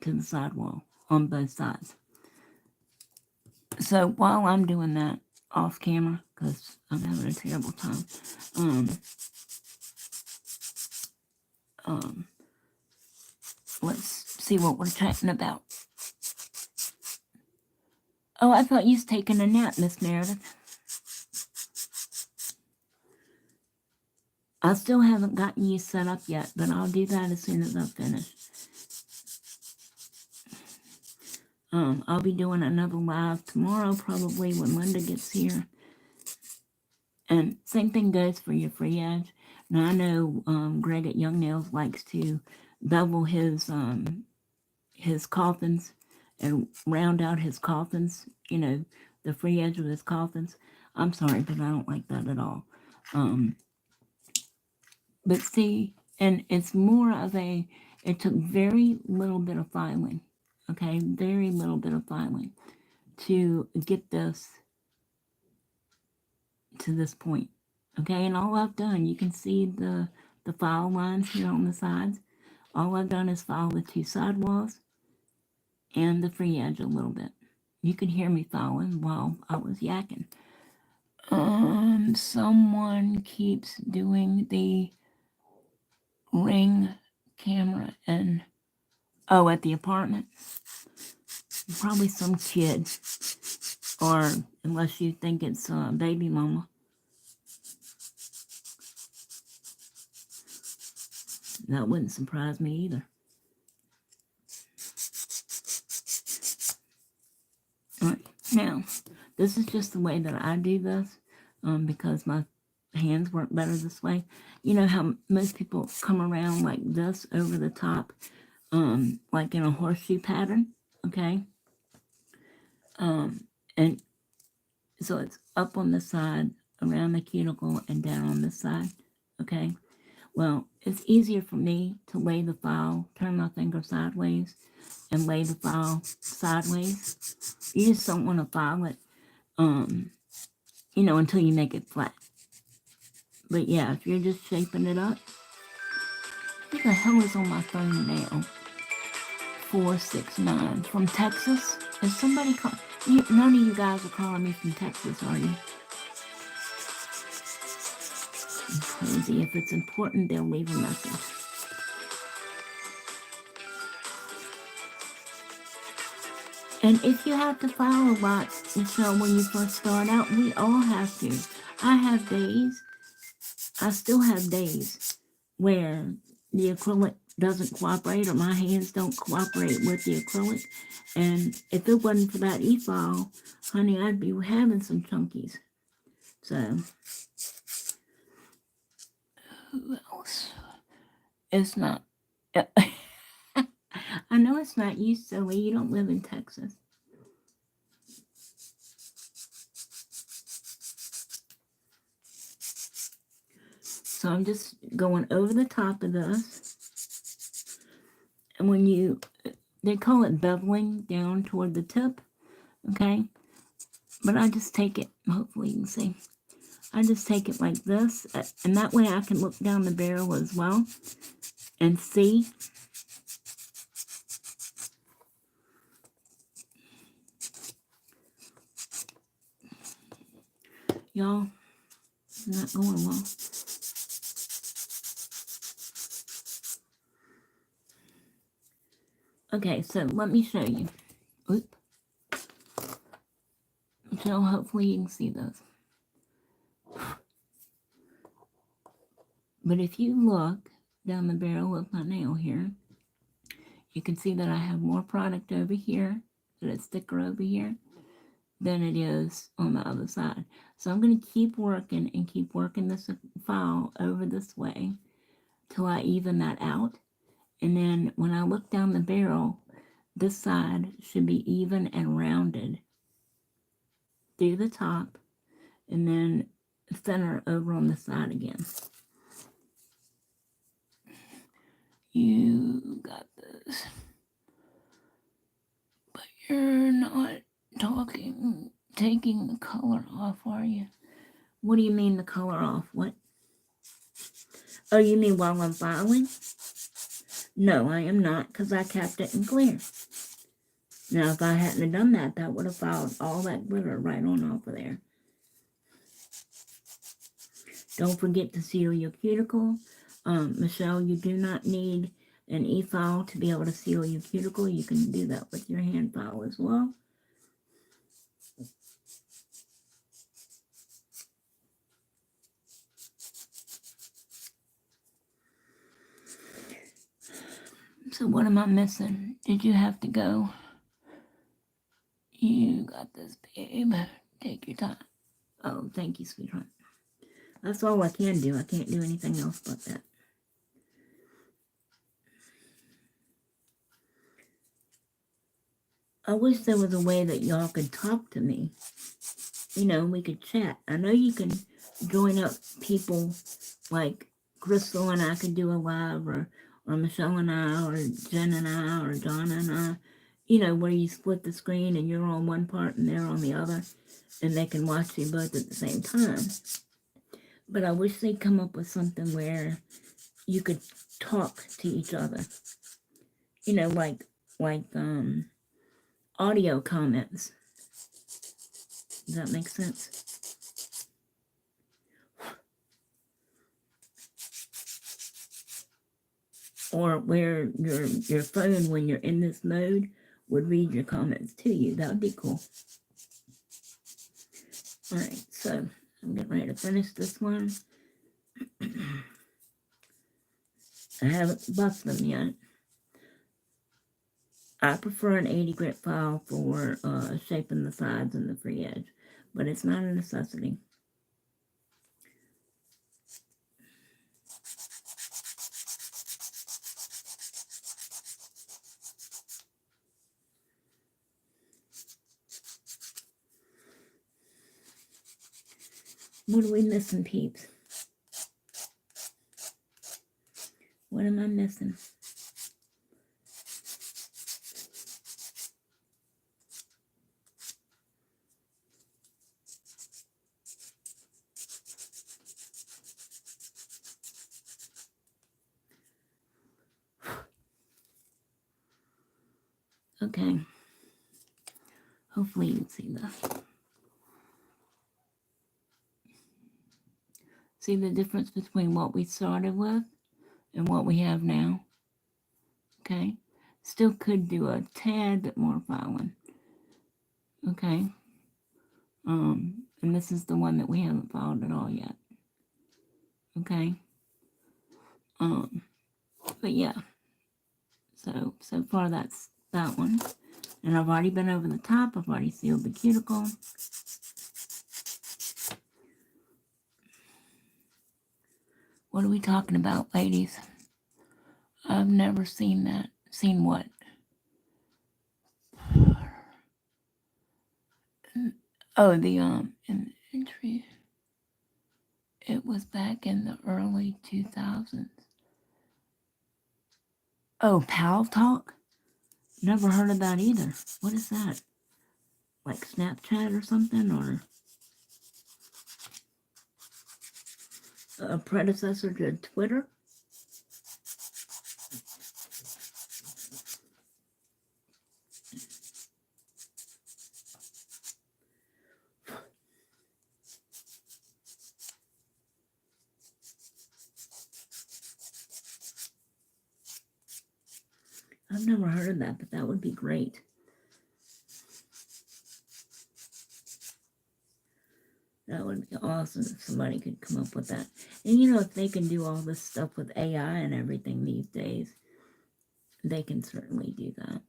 to the sidewall on both sides. So while I'm doing that off camera, because I'm having a terrible time, let's see what we're chatting about. Oh, I thought you was taking a nap, Miss Meredith. I still haven't gotten you set up yet, but I'll do that as soon as I finish. I'll be doing another live tomorrow, probably when Linda gets here. And same thing goes for your free edge. Now I know Greg at Young Nails likes to bevel his coffins and round out his coffins. You know, the free edge of his coffins. I'm sorry, but I don't like that at all. But see, and it's more of a. It took very little bit of filing. Okay, very little bit of filing to get this to this point. Okay, and all I've done, you can see the file lines here on the sides. All I've done is file the two side walls and the free edge a little bit. You can hear me filing while I was yakking. Someone keeps doing the Ring camera and at the apartment. Probably some kid, or unless you think it's baby mama. That wouldn't surprise me either. All right, now, this is just the way that I do this because my hands work better this way. You know how most people come around like this over the top, like in a horseshoe pattern, okay? And so it's up on the side, around the cuticle, and down on this side, okay? Well, it's easier for me to lay the file, turn my finger sideways, and lay the file sideways. You just don't want to file it, until you make it flat. But yeah, if you're just shaping it up, what the hell is on my phone now? 469 from Texas. Is somebody call? None of you guys are calling me from Texas, are you? I'm crazy. If it's important, they'll leave a message. And if you have to file a lot, so when you first start out, we all have to. I have days, I still have days where the acrylic doesn't cooperate or my hands don't cooperate with the acrylic. And if it wasn't for that e-file, honey, I'd be having some chunkies. So, who else? It's not. I know it's not you, silly. You don't live in Texas. So I'm just going over the top of this. And when they call it beveling down toward the tip, okay? But I just take it, hopefully you can see. I just take it like this, and that way I can look down the barrel as well and see. Y'all, it's not going well. Okay, so let me show you. Oop. So hopefully you can see this. But if you look down the barrel of my nail here, you can see that I have more product over here, that it's thicker over here, than it is on the other side. So I'm going to keep working and keep working this file over this way till I even that out. And then when I look down the barrel, this side should be even and rounded through the top, and then thinner over on the side again. You got this. But you're not taking the color off, are you? What do you mean the color off? What? Oh, you mean while I'm filing? No, I am not, because I kept it in clear. Now, if I hadn't done that, that would have filed all that glitter right on off of there. Don't forget to seal your cuticle. Michelle, you do not need an e-file to be able to seal your cuticle. You can do that with your hand file as well. So what am I missing? Did you have to go? You got this, babe. Take your time. Oh, thank you, sweetheart. That's all I can do. I can't do anything else but that. I wish there was a way that y'all could talk to me. You know, we could chat. I know you can join up people like Crystal and I could do a live, or Michelle and I, or Jen and I, or Donna and I. You know, where you split the screen and you're on one part and they're on the other, and they can watch you both at the same time. But I wish they'd come up with something where you could talk to each other. You know, like audio comments. Does that make sense? Or where your phone, when you're in this mode, would read your comments to you. That would be cool. All right, so I'm getting ready to finish this one. I haven't buffed them yet. I prefer an 80 grit file for shaping the sides and the free edge, but it's not a necessity. What are we missing, peeps? What am I missing? Okay. Hopefully you can see this. See the difference between what we started with and what we have now? Okay. Still could do a tad bit more filing. Okay. And this is the one that we haven't filed at all yet. Okay. But yeah. So far that's that one. And I've already been over the top. I've already sealed the cuticle. What are we talking about, ladies? I've never seen that. Seen what? Oh, the entry. It was back in the early 2000s. Oh, Pal Talk? Never heard of that either. What is that? Like Snapchat or something? Or a predecessor to Twitter? I've never heard of that, but that would be great. That would be awesome if somebody could come up with that. And you know, if they can do all this stuff with AI and everything these days, they can certainly do that.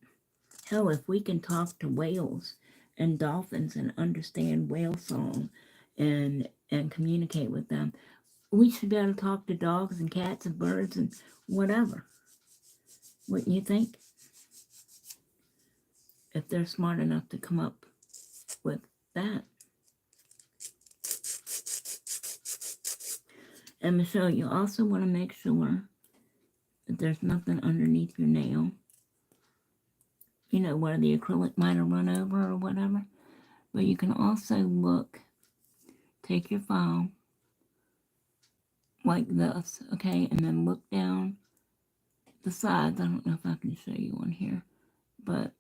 Hell, if we can talk to whales and dolphins and understand whale song and communicate with them, we should be able to talk to dogs and cats and birds and whatever. Wouldn't you think? If they're smart enough to come up with that. And Michelle, you also want to make sure that there's nothing underneath your nail. You know, where the acrylic might have run over or whatever. But you can also look, take your file like this, okay? And then look down the sides. I don't know if I can show you on here, but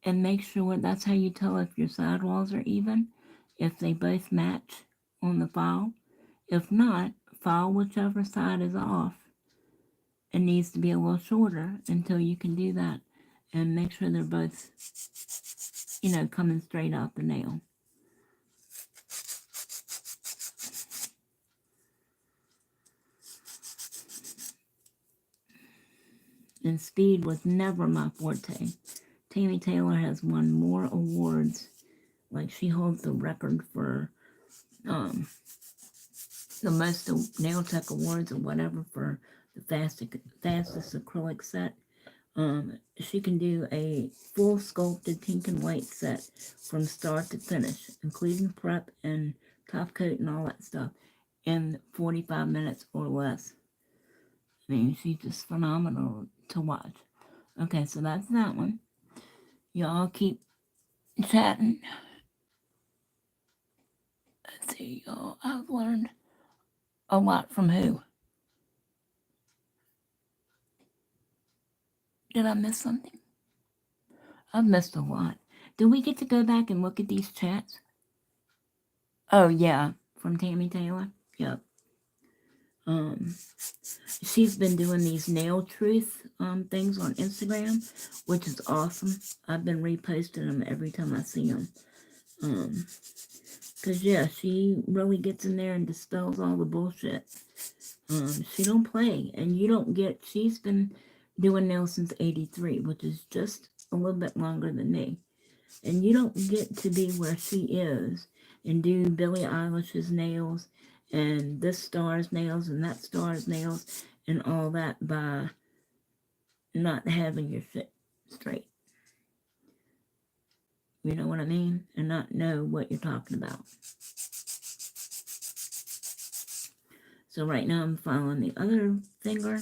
and make sure that's how you tell if your sidewalls are even, if they both match on the file. If not, file whichever side is off. It needs to be a little shorter until you can do that, and make sure they're both, you know, coming straight out the nail. and speed was never my forte. Tammy Taylor has won more awards. Like, she holds the record for the most nail tech awards or whatever for the fastest acrylic set. She can do a full sculpted pink and white set from start to finish, including prep and top coat and all that stuff, in 45 minutes or less. I mean, she's just phenomenal to watch. Okay, so that's that one. Y'all keep chatting. Let's see, y'all. I've learned a lot from who? Did I miss something? I've missed a lot. Did we get to go back and look at these chats? Oh, yeah, from Tammy Taylor. Yep. She's been doing these nail truth things on Instagram, which is awesome. I've been reposting them every time I see them. Cause yeah, she really gets in there and dispels all the bullshit. She don't play, and you don't get. She's been doing nails since '83, which is just a little bit longer than me. And you don't get to be where she is and do Billie Eilish's nails and this star's nails and that star's nails and all that by not having your shit straight. You know what I mean? And not know what you're talking about. So right now I'm filing the other finger.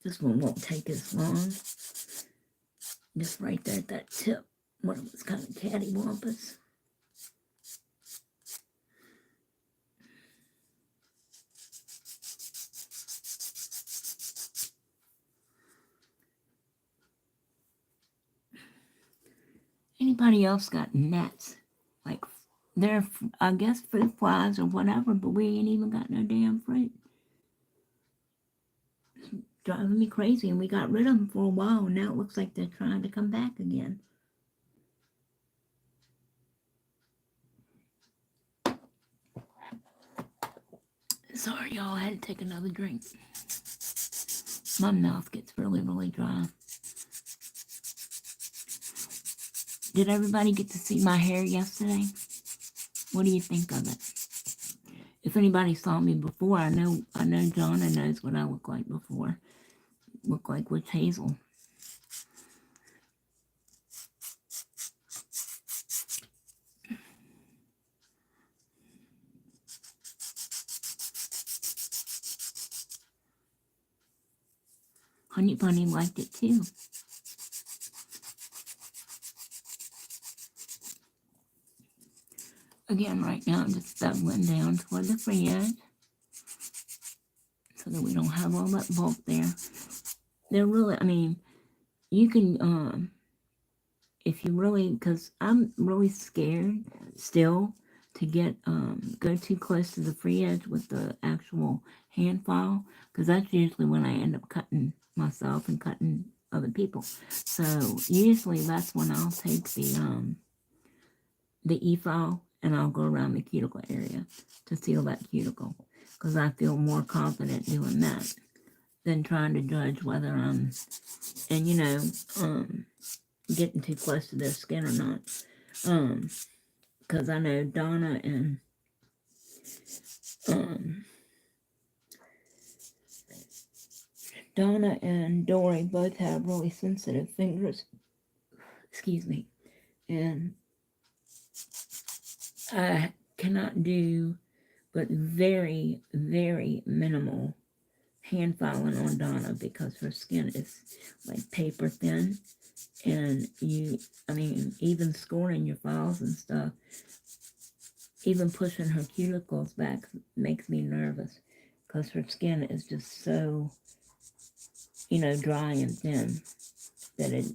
This one won't take as long. Just right there at that tip. One of those kind of cattywampus. Anybody else got nets? Like, they're, I guess, fruit flies or whatever, but we ain't even got no damn fruit. It's driving me crazy, and we got rid of them for a while, and now it looks like they're trying to come back again. Sorry, y'all, I had to take another drink. My mouth gets really, really dry. Did everybody get to see my hair yesterday? What do you think of it? If anybody saw me before, I know Donna knows what I look like before. Look like witch hazel. Honey Bunny liked it too. Again, right now I'm just beveling down toward the free edge so that we don't have all that bulk there. They're really, I mean, you can, if you really, because I'm really scared still to get, go too close to the free edge with the actual hand file, because that's usually when I end up cutting myself and cutting other people. So usually that's when I'll take the e-file and I'll go around the cuticle area to seal that cuticle, because I feel more confident doing that than trying to judge whether I'm, and you know, getting too close to their skin or not. Because I know Donna and Dory both have really sensitive fingers. Excuse me. And I cannot do but very, very minimal hand filing on Donna because her skin is like paper thin. And I mean, even scoring your files and stuff, even pushing her cuticles back makes me nervous because her skin is just so, you know, dry and thin that it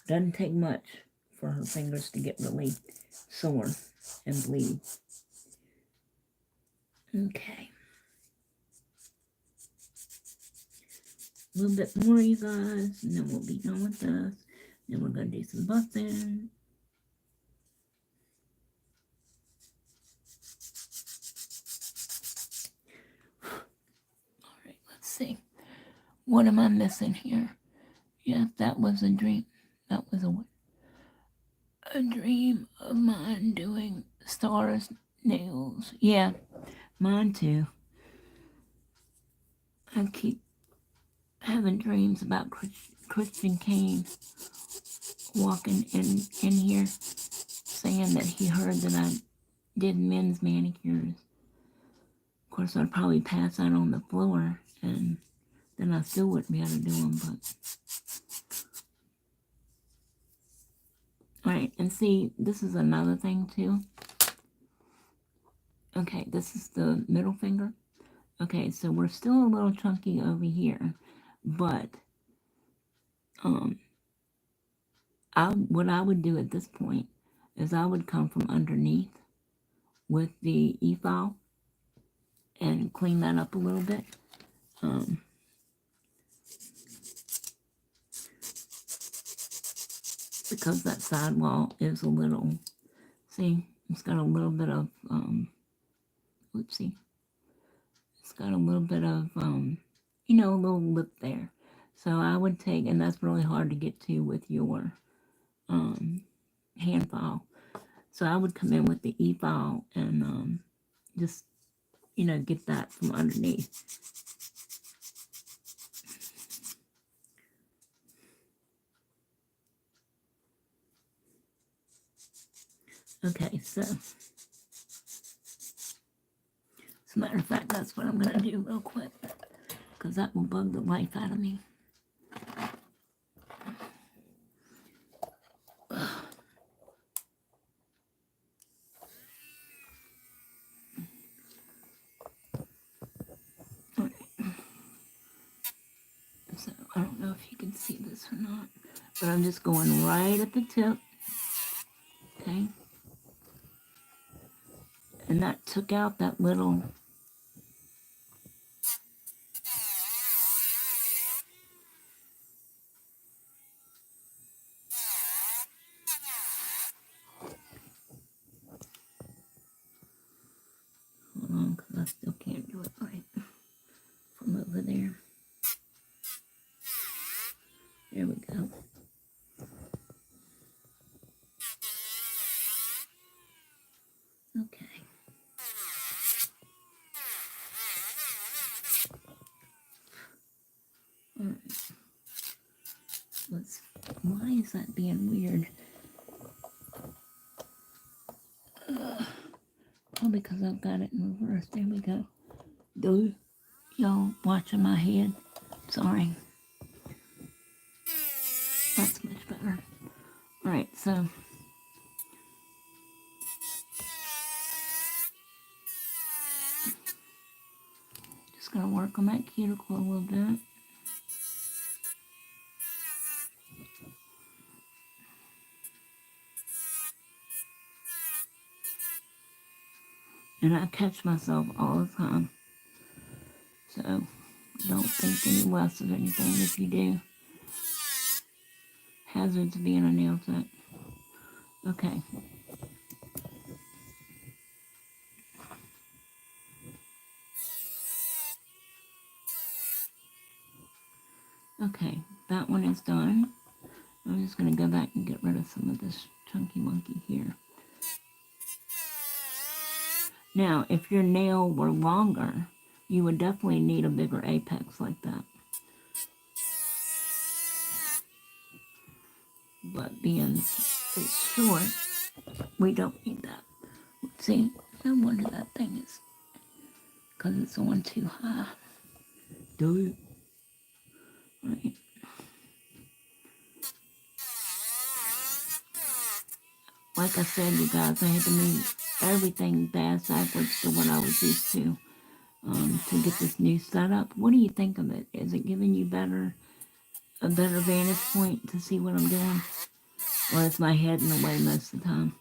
doesn't take much for her fingers to get really sore and bleed. Okay. A little bit more, you guys, and then we'll be done with this. Then we're going to do some buffing. see. What am I missing here? Yeah, that was a dream. That was a dream of mine doing stars, nails. Yeah, mine too. I keep having dreams about Christian Kane walking in here saying that he heard that I did men's manicures. Of course, I'd probably pass out on the floor, and then I still wouldn't be able to do them. But all right, and see, this is another thing too. Okay, this is the middle finger. Okay, so we're still a little chunky over here, but what I would do at this point is I would come from underneath with the e-file and clean that up a little bit. Because that sidewall is a little, see, it's got a little bit of, oopsie, it's got a little bit of, you know, a little lip there. So I would take, and that's really hard to get to with your hand file. So I would come in with the e-file and just, you know, get that from underneath. Okay, so as a matter of fact, that's what I'm going to do real quick, because that will bug the life out of me. So I don't know if you can see this or not, but I'm just going right at the tip, okay? And that took out that little, hold on, because I still can't do it right from over there. There we go. Okay. All right. Why is that being weird? Oh, because I've got it in reverse. There we go. Y'all watching my head? Sorry. That's much better. All right, so just gonna work on that cuticle a little bit. And I catch myself all the time. So don't think any less of anything if you do. Hazards of being a nail tech. Okay. Okay, that one is done. I'm just going to go back and get rid of some of this chunky monkey here. Now, if your nail were longer, you would definitely need a bigger apex like that. But being it's short, we don't need that. See, no wonder that thing is, because it's on too high. Do it. Right. Like I said, you guys, I had to move everything backwards to what I was used to get this new setup. What do you think of it? Is it giving you a better vantage point to see what I'm doing? Or is my head in the way most of the time?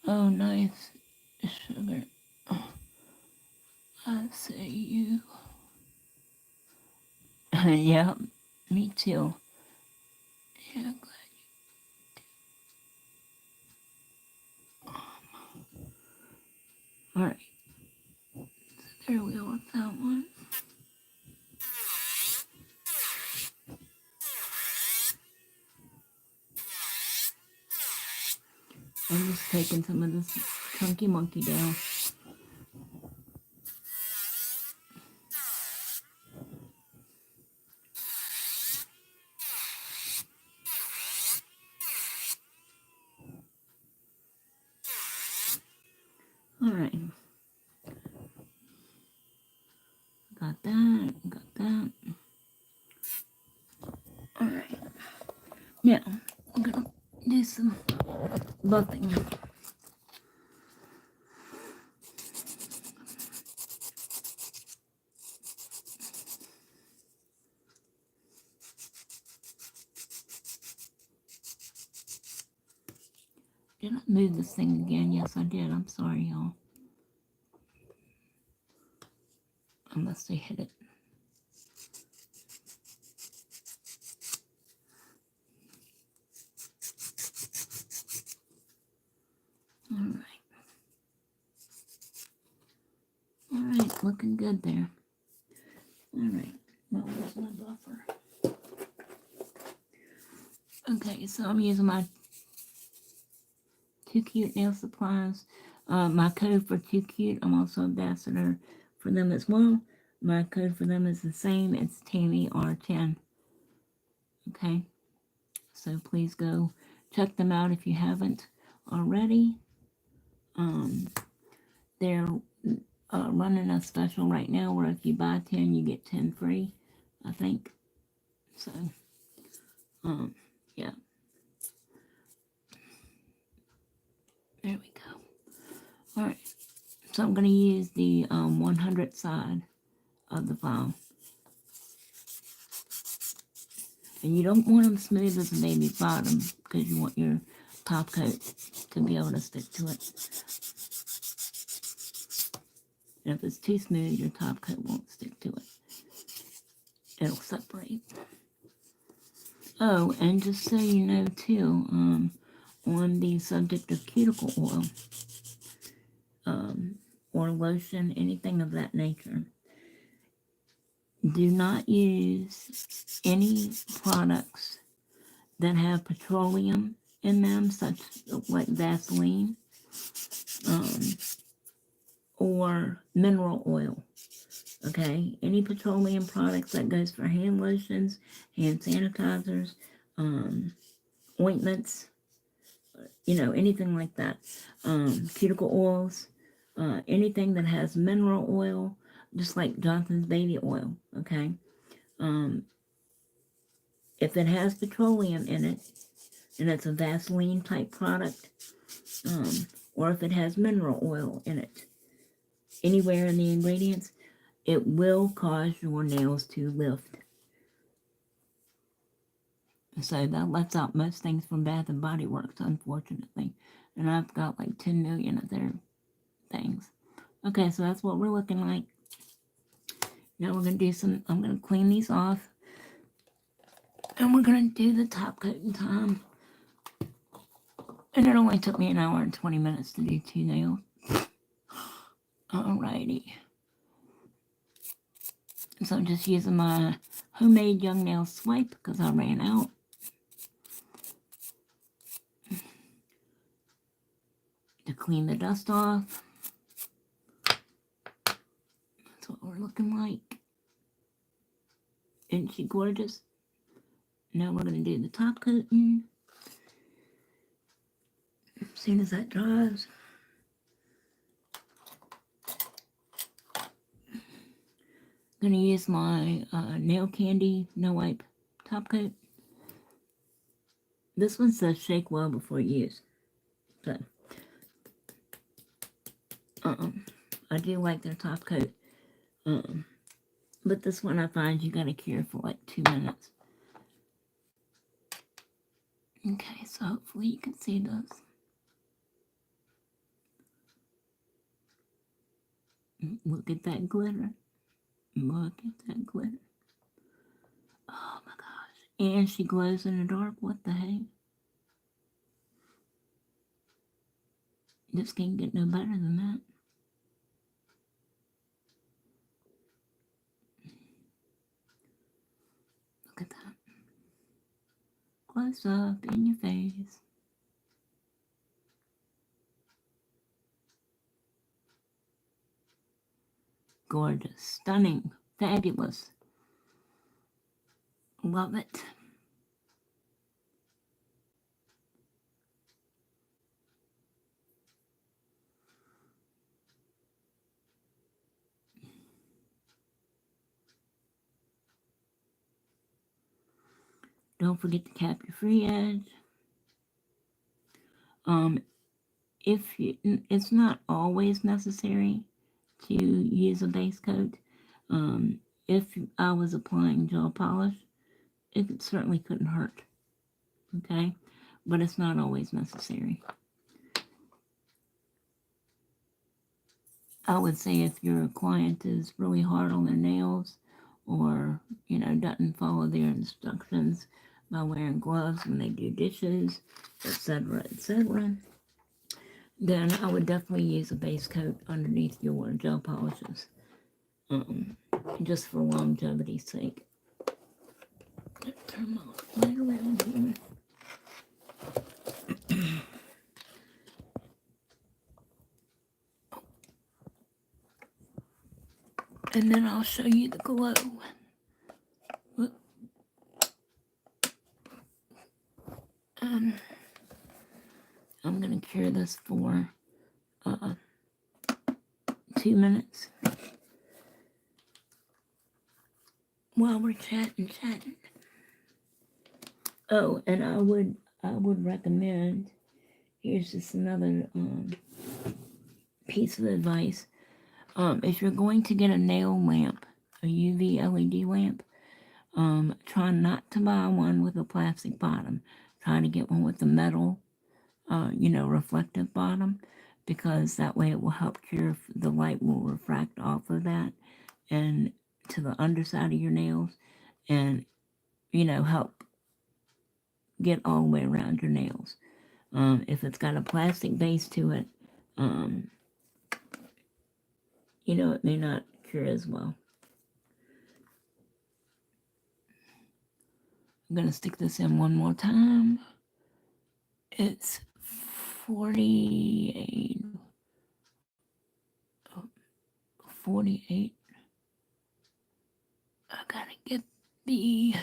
Oh, nice. Sugar. I say you. Yeah, me too. Yeah, alright, there we go with that one. I'm just taking some of this chunky monkey down. Alright, got that, got that. Alright, now I'm gonna do some buffing. Did I move this thing again? Yes, I did. I'm sorry, y'all. I must have hit it. Alright. Alright, looking good there. Alright, now where's my buffer? Okay, so I'm using my Too Cute Nail Supplies. My code for Too Cute, I'm also ambassador for them as well. My code for them is the same. It's Tammy R10. Okay, so please go check them out if you haven't already. They're running a special right now where if you buy 10, you get 10 free, I think. So, yeah. There we go. Alright, so I'm going to use the 100 side of the file. And you don't want them smooth as a baby bottom because you want your top coat to be able to stick to it. And if it's too smooth, your top coat won't stick to it. It'll separate. Oh, and just so you know too, on the subject of cuticle oil, or lotion, anything of that nature, do not use any products that have petroleum in them, such like Vaseline, or mineral oil. Okay, any petroleum products that goes for hand lotions, hand sanitizers, ointments, anything like that. Cuticle oils, anything that has mineral oil, just like Johnson's baby oil. Okay, if it has petroleum in it, and it's a Vaseline type product, or if it has mineral oil in it, anywhere in the ingredients, it will cause your nails to lift. So that lets out most things from Bath and Body Works, unfortunately. And I've got like 10 million of their things. Okay, so that's what we're looking like. Now we're going to I'm going to clean these off. And we're going to do the top coating time. And it only took me an hour and 20 minutes to do 2 nails. Alrighty. So I'm just using my homemade young nail swipe because I ran out. To clean the dust off. That's what we're looking like. Isn't she gorgeous? Now we're going to do the top coating. As soon as that dries. I'm going to use my nail candy no wipe top coat. This one says shake well before use. So, I do like their top coat. But this one I find you got to cure for like 2 minutes. Okay, so hopefully you can see this. Look at that glitter. Look at that glitter. And she glows in the dark. What the heck? This can't get no better than that. Look at that. Close up in your face. Gorgeous. Stunning. Fabulous. Love it. Don't forget to cap your free edge. If you, it's not always necessary to use a base coat. If I was applying gel polish, it certainly couldn't hurt. Okay, but it's not always necessary. I would say if your client is really hard on their nails, or doesn't follow their instructions by wearing gloves when they do dishes, etc., etc., then I would definitely use a base coat underneath your gel polishes, just for longevity's sake. Turn my light around here. And then I'll show you the glow. I'm going to cure this for 2 minutes while we're chatting. Oh, and I would recommend, here's just another piece of advice. If you're going to get a nail lamp, a UV LED lamp, try not to buy one with a plastic bottom. Try to get one with a metal, reflective bottom, because that way it will help cure. The light will refract off of that and to the underside of your nails, and help get all the way around your nails. If it's got a plastic base to it, it may not cure as well. I'm going to stick this in one more time. It's 48. 48. I gotta get the...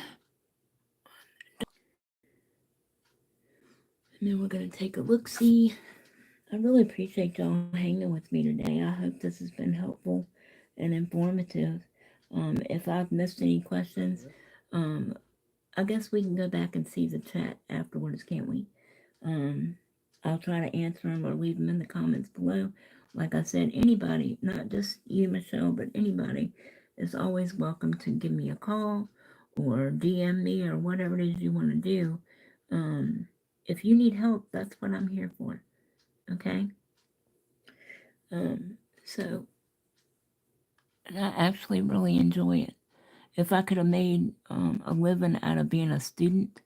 And then we're going to take a look-see. I really appreciate y'all hanging with me today. I hope this has been helpful and informative. If I've missed any questions, I guess we can go back and see the chat afterwards, can't we? I'll try to answer them or leave them in the comments below. Like I said, anybody, not just you, Michelle, but anybody is always welcome to give me a call or DM me or whatever it is you want to do. If you need help, that's what I'm here for. Okay? So, and I actually really enjoy it. If I could have made a living out of being a student,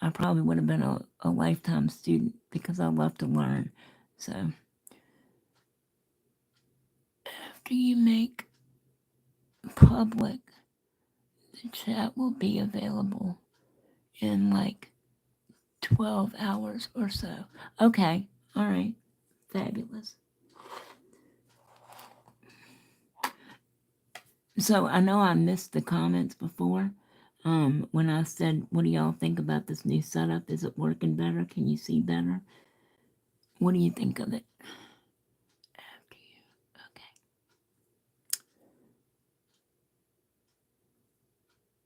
I probably would have been a lifetime student, because I love to learn. So, after you make public, the chat will be available in like 12 hours or so. Okay, all right, fabulous. So I know I missed the comments before. When I said, what do y'all think about this new setup? Is it working better? Can you see better? What do you think of it? After you, okay.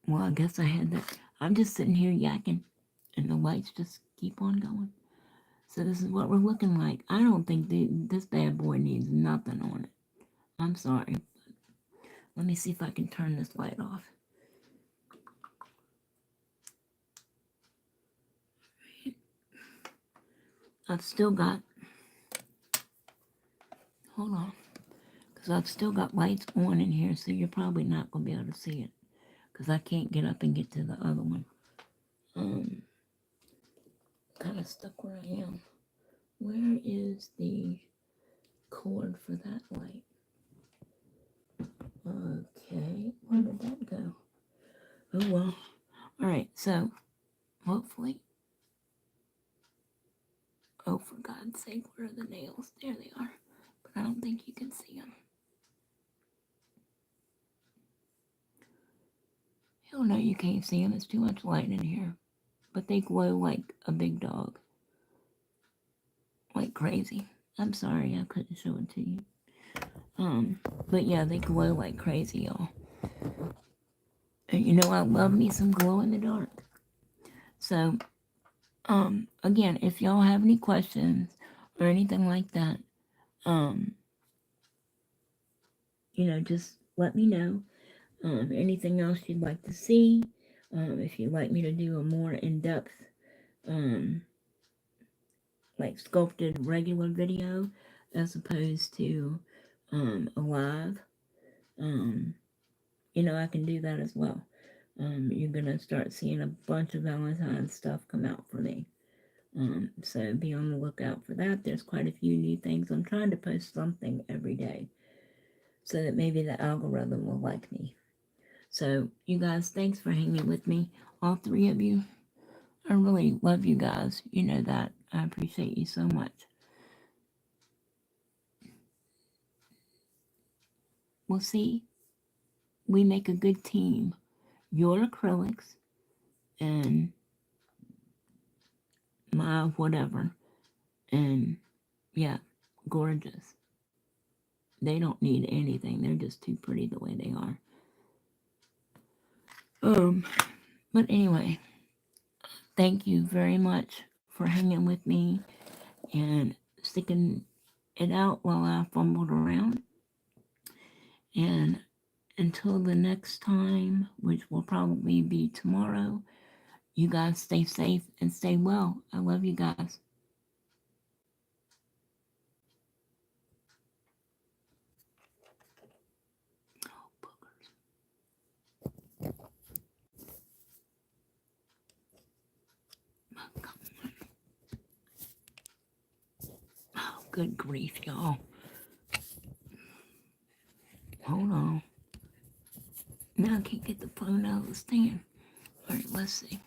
Well, I guess I had that. I'm just sitting here yakking, and the lights just keep on going. So this is what we're looking like. I don't think this bad boy needs nothing on it. I'm sorry. Let me see if I can turn this light off. I've still got, hold on, because I've still got lights on in here, so you're probably not going to be able to see it, because I can't get up and get to the other one. kind of stuck where I am. Where is the cord for that light? Okay, where did that go? Oh well. Alright, so hopefully. Oh, for God's sake, where are the nails? There they are. But I don't think you can see them. Hell no, you can't see them. It's too much light in here. But they glow like a big dog. Like crazy. I'm sorry I couldn't show it to you. But yeah, they glow like crazy, y'all. And you know I love me some glow in the dark. So, again, if y'all have any questions or anything like that, just let me know. Anything else you'd like to see, if you'd like me to do a more in-depth, like sculpted regular video as opposed to a live, I can do that as well. You're gonna start seeing a bunch of Valentine's stuff come out for me. So be on the lookout for that. There's quite a few new things. I'm trying to post something every day so that maybe the algorithm will like me. So you guys, thanks for hanging with me. All three of you. I really love you guys. You know that. I appreciate you so much. We'll see. We make a good team. Your acrylics and my whatever. And yeah, gorgeous. They don't need anything. They're just too pretty the way they are. But anyway, thank you very much for hanging with me and sticking it out while I fumbled around. And until the next time, which will probably be tomorrow, you guys stay safe and stay well. I love you guys. Oh, boogers. Oh, come on. Oh, good grief, y'all. Hold on. Now I can't get the phone out of the stand. All right, let's see.